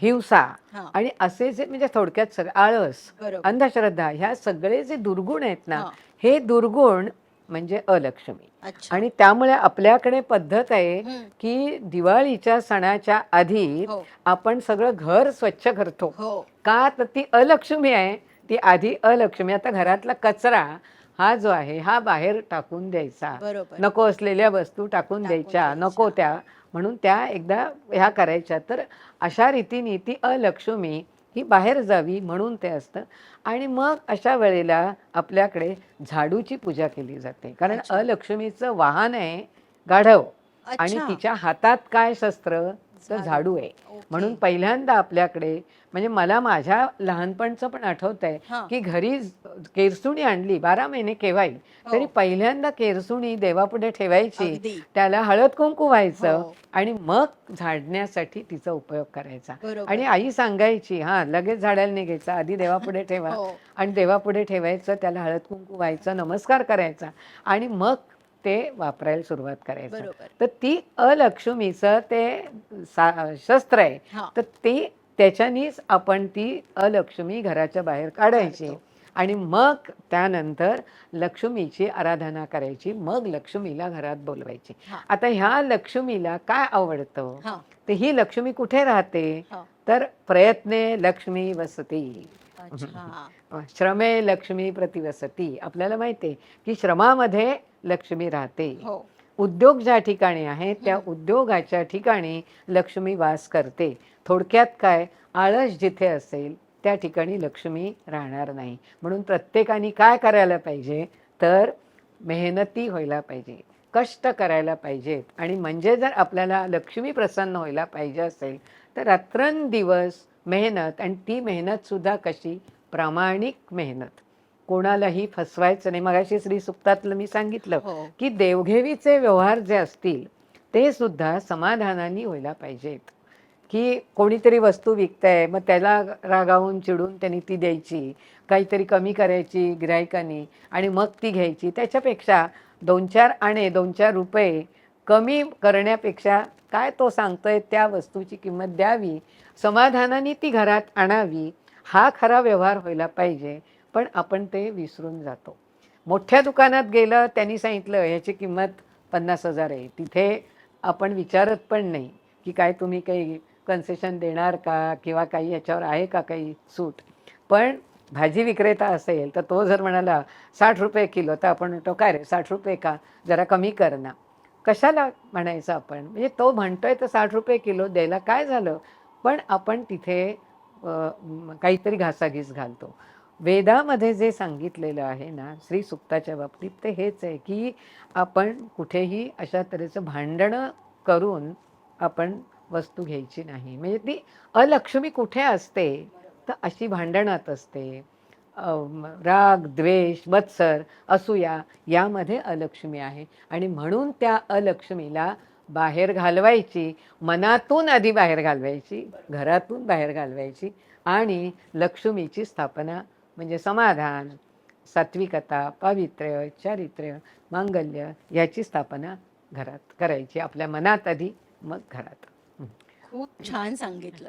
हिंसा हां, आणि असे जे म्हणजे थोडक्यात सगळं आळस, बरोबर. अंधश्रद्धा ह्या सगळे जे दुर्गुण आहेत ना, हां. हे दुर्गुण म्हणजे अलक्ष्मी. अच्छा. आणि त्यामुळे आपल्याकडे पद्धत आहे हं. की दिवाळीच्या सणाच्या आधी हो, आपण सगळं घर स्वच्छ करतो. हो. का? तर ती अलक्ष्मी आहे. ती आधी अलक्ष्मी. आता घरातला कचरा हा जो आहे हा बाहेर टाकून द्यायचा. बरोबर. नको असलेल्या वस्तू टाकून टाकून द्यायच्या, नको द्यायच्या. त्या, म्हणून त्या एकदा ह्या करायच्या. तर अशा रीतीने ती अलक्ष्मी ही बाहेर जावी म्हणून ते असतं. आणि मग अशा वेळेला आपल्याकडे झाडूची पूजा केली जाते, कारण अच्छा. अलक्ष्मीचं वाहन आहे गाढव आणि अच्छा. तिच्या हातात काय शस्त्र? तर झाडू. झाडू आहे. ओके. म्हणून पहिल्यांदा आपल्याकडे म्हणजे मला माझ्या लहानपणचं पण आठवत आहे हां. की घरी केरसुणी आणली 12 महिने केव्हाही, तरी हो. पहिल्यांदा केरसुणी देवापुढे ठेवायची, अगदी. त्याला हळद कुंकू व्हायचं हो. आणि मग झाडण्यासाठी तिचा उपयोग करायचा. बरोबर. आणि आई सांगायची, हां लगेच झाडायला निघायचं, आधी देवापुढे ठेवा हो. आणि देवापुढे ठेवायचं, त्याला हळद कुंकू व्हायचं, नमस्कार करायचा आणि मग ते वापरायला सुरुवात करायचं. बरोबर. तर ती अलक्ष्मीचं ते शस्त्र आहे. हां. तर ती त्याच्यानीच आपण ती अलक्ष्मी घराच्या बाहेर काढायची काढतो. आणि मग त्यानंतर लक्ष्मीची आराधना करायची, मग लक्ष्मीला घरात बोलवायची. हां, आता ह्या लक्ष्मीला काय आवडतं? हां, तर ही लक्ष्मी कुठे राहते? हां. तर प्रयत्ने लक्ष्मी वसती. अच्छा. श्रमे लक्ष्मी प्रतिवसती. आपल्याला माहिती आहे की श्रमामध्ये लक्ष्मी राहते. हो. उद्योग ज्या ठिकाणी आहे त्या हं. उद्योगाच्या ठिकाणी लक्ष्मी वास करते. थोडक्यात काय, आळस जिथे असेल त्या ठिकाणी लक्ष्मी राहणार नाही. म्हणून प्रत्येकाने काय करायला पाहिजे? तर मेहनती व्हायला पाहिजे, कष्ट करायला पाहिजेत. आणि म्हणजे जर आपल्याला लक्ष्मी प्रसन्न व्हायला पाहिजे असेल तर रात्रंदिवस मेहनत, आणि ती मेहनत सुद्धा कशी? प्रामाणिक मेहनत. कोणालाही फसवायचं नाही. मगाशी श्री सुक्तातलं मी सांगितलं हो. की देवघेवीचे व्यवहार जे असतील ते सुद्धा समाधानाने व्हायला पाहिजेत. की कोणीतरी वस्तू विकतंय, मग त्याला रागावून चिडून त्यांनी ती द्यायची, काहीतरी कमी करायची गिऱ्हाईकानी आणि मग ती घ्यायची. त्याच्यापेक्षा 2-4 आणे, 2-4 रुपये कमी करण्यापेक्षा काय तो सांगतोय त्या वस्तूची किंमत द्यावी, समाधानाने ती घरात आणावी, हा खरा व्यवहार व्हायला पाहिजे. पण आपण ते विसरून जातो. मोठ्या दुकानात गेलं, त्यांनी सांगितलं ह्याची किंमत 50,000 आहे. तिथे आपण विचारत पण नाही की काय तुम्ही काही कन्सेशन देणार का किंवा काही याच्यावर आहे का काही सूट. पण भाजी विक्रेता असेल तर तो जर म्हणाला 60 रुपये किलो, तर आपण म्हणतो काय रे 60 रुपये का, जरा कमी कर ना. कशाला म्हणायचं आपण? म्हणजे तो म्हणतोय तर 60 रुपये किलो द्यायला काय झालं? पण आपण तिथे काहीतरी घासाघीस घालतो. वेदामध्ये जे सांगितलेलं आहे ना श्री सुक्ताच्या बाबतीत, ते हेच आहे की आपण कुठेही अशा तऱ्हेचं भांडणं करून आपण वस्तू घ्यायची नाही. म्हणजे ती अलक्ष्मी कुठे असते? तर अशी भांडणात असते. राग, द्वेष, मत्सर, असूया यामध्ये अलक्ष्मी आहे. आणि म्हणून त्या अलक्ष्मीला बाहेर घालवायची, मनातून आधी बाहेर घालवायची, घरातून बाहेर घालवायची आणि लक्ष्मीची स्थापना म्हणजे समाधान, सात्विकता, पावित्र्य, चारित्र्य, मांगल्य याची स्थापना घरात करायची. आपल्या मनात आधी, मग घरात. खूप छान सांगितलं.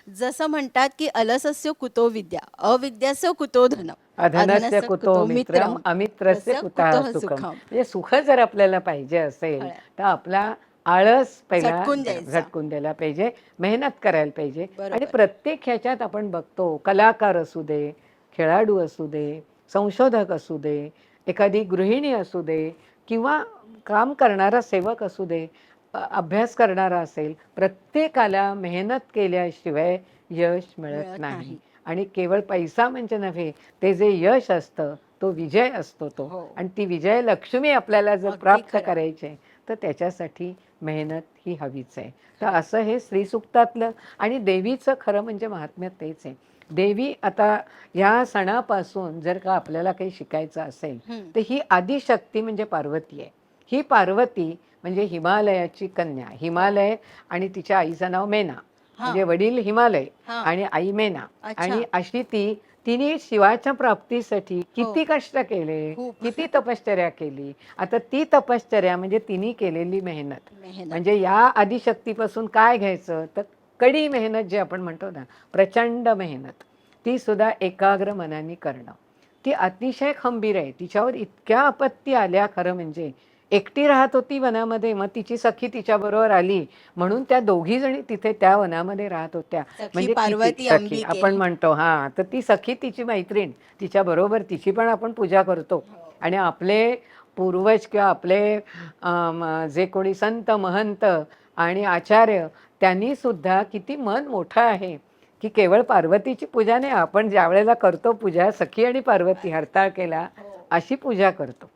जसं म्हणतात, की "अलसस्य कुतो विद्या, अविद्यास्य कुतो धनम्, अधनस्य अधनस्य कुतो कुतो मित्रम, मित्रम्, अमित्रस्य तस्य कुतः कुतः सुखम. सुखम्." म्हणजे सुख जर आपल्याला पाहिजे असेल कळलं. तर आपला आळस पहिला झटकून द्यायचा. झटकून द्यायला पाहिजे, मेहनत करायला पाहिजे. आणि बरोबर. प्रत्येक ह्याच्यात आपण बघतो, कलाकार असू दे, खेळाडू असू दे, संशोधक असू दे, एखादी गृहिणी असू दे किंवा काम करणारा सेवक असू दे, अभ्यास करणारा असेल, प्रत्येकाला मेहनत केल्याशिवाय यश मिळत मिळत नाही. नाही. आणि केवळ पैसा म्हणजे नव्हे, ते जे यश असतं तो विजय असतो तो. हो. आणि ती विजय लक्ष्मी आपल्याला जर अगदी प्राप्त खरं. करायची आहे, तर त्याच्यासाठी मेहनत ही हवीच आहे. तर असं हे स्त्रीसूक्तातलं आणि देवीचं खरं म्हणजे महात्म्य तेच आहे. देवी आता ह्या सणापासून जर का आपल्याला काही शिकायचं असेल, हं. तर ही आदिशक्ती म्हणजे पार्वती आहे. ही पार्वती म्हणजे हिमालयाची कन्या. हिमालय आणि तिच्या आईचं नाव मेना. म्हणजे हां. वडील हिमालय हां. आणि आई मेना. आणि अच्छा. अशी तिने शिवाच्या प्राप्तीसाठी हो. किती कष्ट केले, खूप. किती तपश्चर्या केली. आता ती तपश्चर्या म्हणजे तिने केलेली मेहनत. मेहनत. म्हणजे या आदिशक्तीपासून काय घ्यायचं, तर कडी मेहनत जी आपण म्हणतो ना, प्रचंड मेहनत, ती सुद्धा एकाग्र मनाने करणं. ती अतिशय खंबीर आहे. तिच्यावर इतक्या आपत्ती आल्या खरं म्हणजे. एकटी राहत होती वनामध्ये, मग तिची सखी तिच्याबरोबर आली, म्हणून त्या दोघी जणी तिथे त्या वनामध्ये राहत होत्या. सखी म्हणजे किती पार्वती सखी अंबिके. आपण म्हणतो, हां, तर ती सखी तिची मैत्रीण, तिच्याबरोबर तिची पण आपण पूजा करतो. हो. आणि आपले पूर्वज किंवा आपले जे कोणी संत महंत आणि आचार्य, त्यांनी सुद्धा किती मन मोठं आहे की केवळ पार्वतीची पूजा नाही, आपण ज्या वेळेला करतो पूजा सखी आणि पार्वती हरताळकेला हो. अशी पूजा करतो.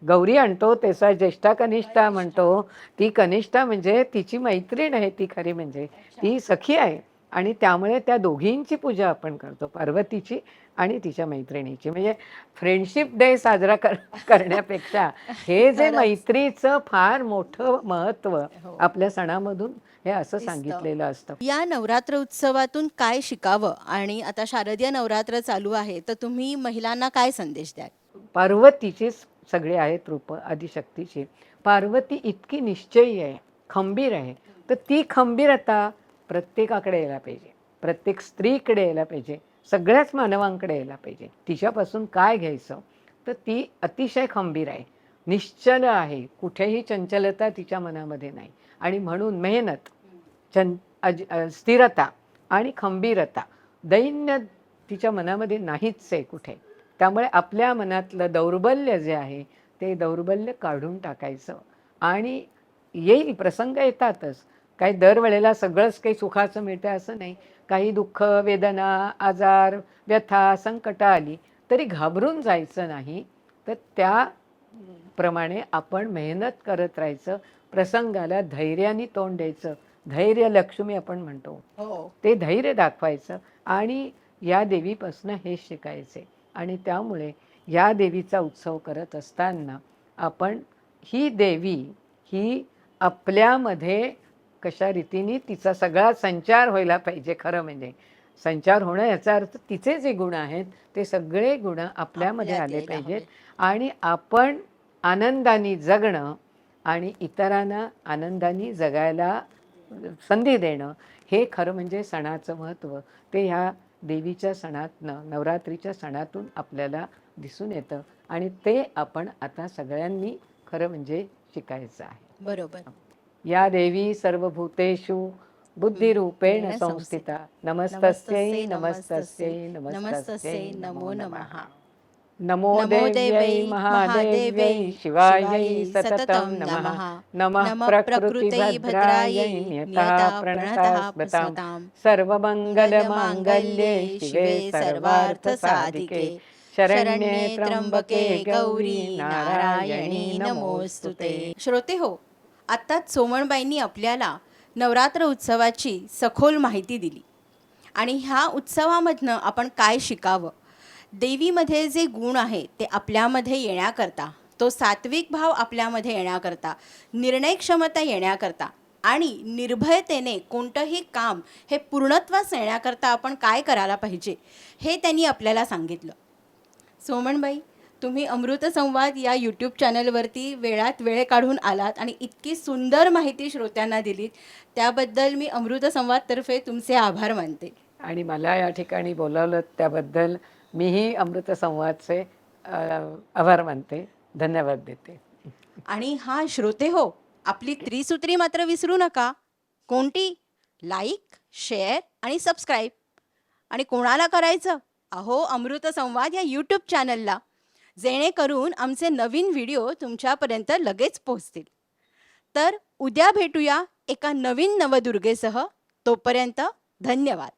गौरी आणतो त्याचा ज्येष्ठा कनिष्ठा म्हणतो. ती कनिष्ठा म्हणजे तिची मैत्रीण आहे, ती खरी म्हणजे ती सखी आहे. आणि त्यामुळे त्या दोघींची पूजा आपण करतो, पार्वतीची आणि तिच्या मैत्रिणीची. म्हणजे फ्रेंडशिप डे साजरा करण्यापेक्षा हे जे खरंच. मैत्रीचं फार मोठं महत्त्व हो. आपल्या सणामधून हे असं दिसतं. सांगितलेलं असतं. या नवरात्र उत्सवातून काय शिकावं आणि आता शारदीय नवरात्र चालू आहे, तर तुम्ही महिलांना काय संदेश द्याल? पार्वतीचीच सगळे आहेत रूप आदिशक्तीची. पार्वती इतकी निश्चयी आहे, खंबीर आहे. तर ती खंबीरता प्रत्येकाकडे यायला पाहिजे, प्रत्येक स्त्रीकडे यायला पाहिजे, सगळ्याच मानवांकडे यायला पाहिजे. तिच्यापासून काय घ्यायचं, तर ती अतिशय खंबीर आहे, निश्चल आहे, कुठेही चंचलता तिच्या मनामध्ये नाही. आणि म्हणून मेहनत, स्थिरता आणि खंबीरता, दैन्य तिच्या मनामध्ये नाहीच आहे कुठे. त्यामुळे आपल्या मनातलं दौर्बल्य जे आहे ते दौर्बल्य काढून टाकायचं. आणि येईल, प्रसंग येतातच. काही दरवेळेला सगळंच काही सुखाचं मिळतं असं नाही. काही दुःख, वेदना, आजार, व्यथा, संकटं आली तरी घाबरून जायचं नाही. तर त्याप्रमाणे आपण मेहनत करत राहायचं, प्रसंगाला धैर्याने तोंड द्यायचं. धैर्य लक्ष्मी आपण म्हणतो, हो. ते धैर्य दाखवायचं. आणि या देवीपासून हे शिकायचे. आणि त्यामुळे या देवीचा उत्सव करत असताना आपण ही देवी ही आपल्यामध्ये कशा रीतीने तिचा सगळा संचार व्हायला पाहिजे. खरं म्हणजे संचार होणं याचा अर्थ तिचे जे गुण आहेत ते सगळे गुण आपल्यामध्ये आपल्यात आले यायला पाहिजेत. हवे. आणि आपण आनंदाने जगणं आणि इतरांना आनंदाने जगायला संधी देणं, हे खरं म्हणजे सणाचं महत्त्व. ते ह्या देवीच्या सणातनं, नवरात्रीच्या सणातून आपल्याला दिसून येतं. आणि ते आपण आता सगळ्यांनी खरं म्हणजे शिकायचं आहे. बरोबर. या देवी सर्वभूतेषु बुद्धिरूपेण संस्थिता. नमस्तस्यै नमस्तस्यै नमस्तस्यै नमो नमः. नमो देव्यै महादेव्यै शिवायै सततं नमः. नमः प्रकृतिभद्रायै नियतः प्रणतः सर्वमंगलमांगल्ये शिवे सर्वार्थसाधिके शरण्ये त्र्यंबके गौरी नारायणी नमोस्तुते. श्रोते हो, आत्ताच सोमणबाईंनी आपल्याला नवरात्र उत्सवाची सखोल माहिती दिली आणि ह्या उत्सवामधनं आपण काय शिकावं. देवीमध्ये जे गुण आहे ते आपल्यामध्ये येण्याकरता, तो सात्विक भाव आपल्यामध्ये येण्याकरता, निर्णय क्षमता येण्याकरता आणि निर्भयतेने कोणतंही काम हे पूर्णत्वास येण्याकरता आपण काय करायला पाहिजे हे त्यांनी आपल्याला सांगितलं. सोमणबाई, तुम्ही अमृतसंवाद या यूट्यूब चॅनलवरती वेळात वेळ काढून आलात आणि इतकी सुंदर माहिती श्रोत्यांना दिलीत, त्याबद्दल मी अमृतसंवादतर्फे तुमचे आभार मानते. आणि मला या ठिकाणी बोलावलं त्याबद्दल मीही अमृतसंवादचे आभार मानते, धन्यवाद देते. आणि हा श्रोते हो, आपली त्रिसूत्री मात्र विसरू नका. कोणती? लाईक, शेअर आणि सबस्क्राईब. आणि कोणाला करायचं? अहो अमृत संवाद या यूट्यूब चॅनलला, जेणेकरून आमचे नवीन व्हिडिओ तुमच्यापर्यंत लगेच पोहोचतील. तर उद्या भेटूया एका नवीन नवदुर्गेसह. तोपर्यंत धन्यवाद.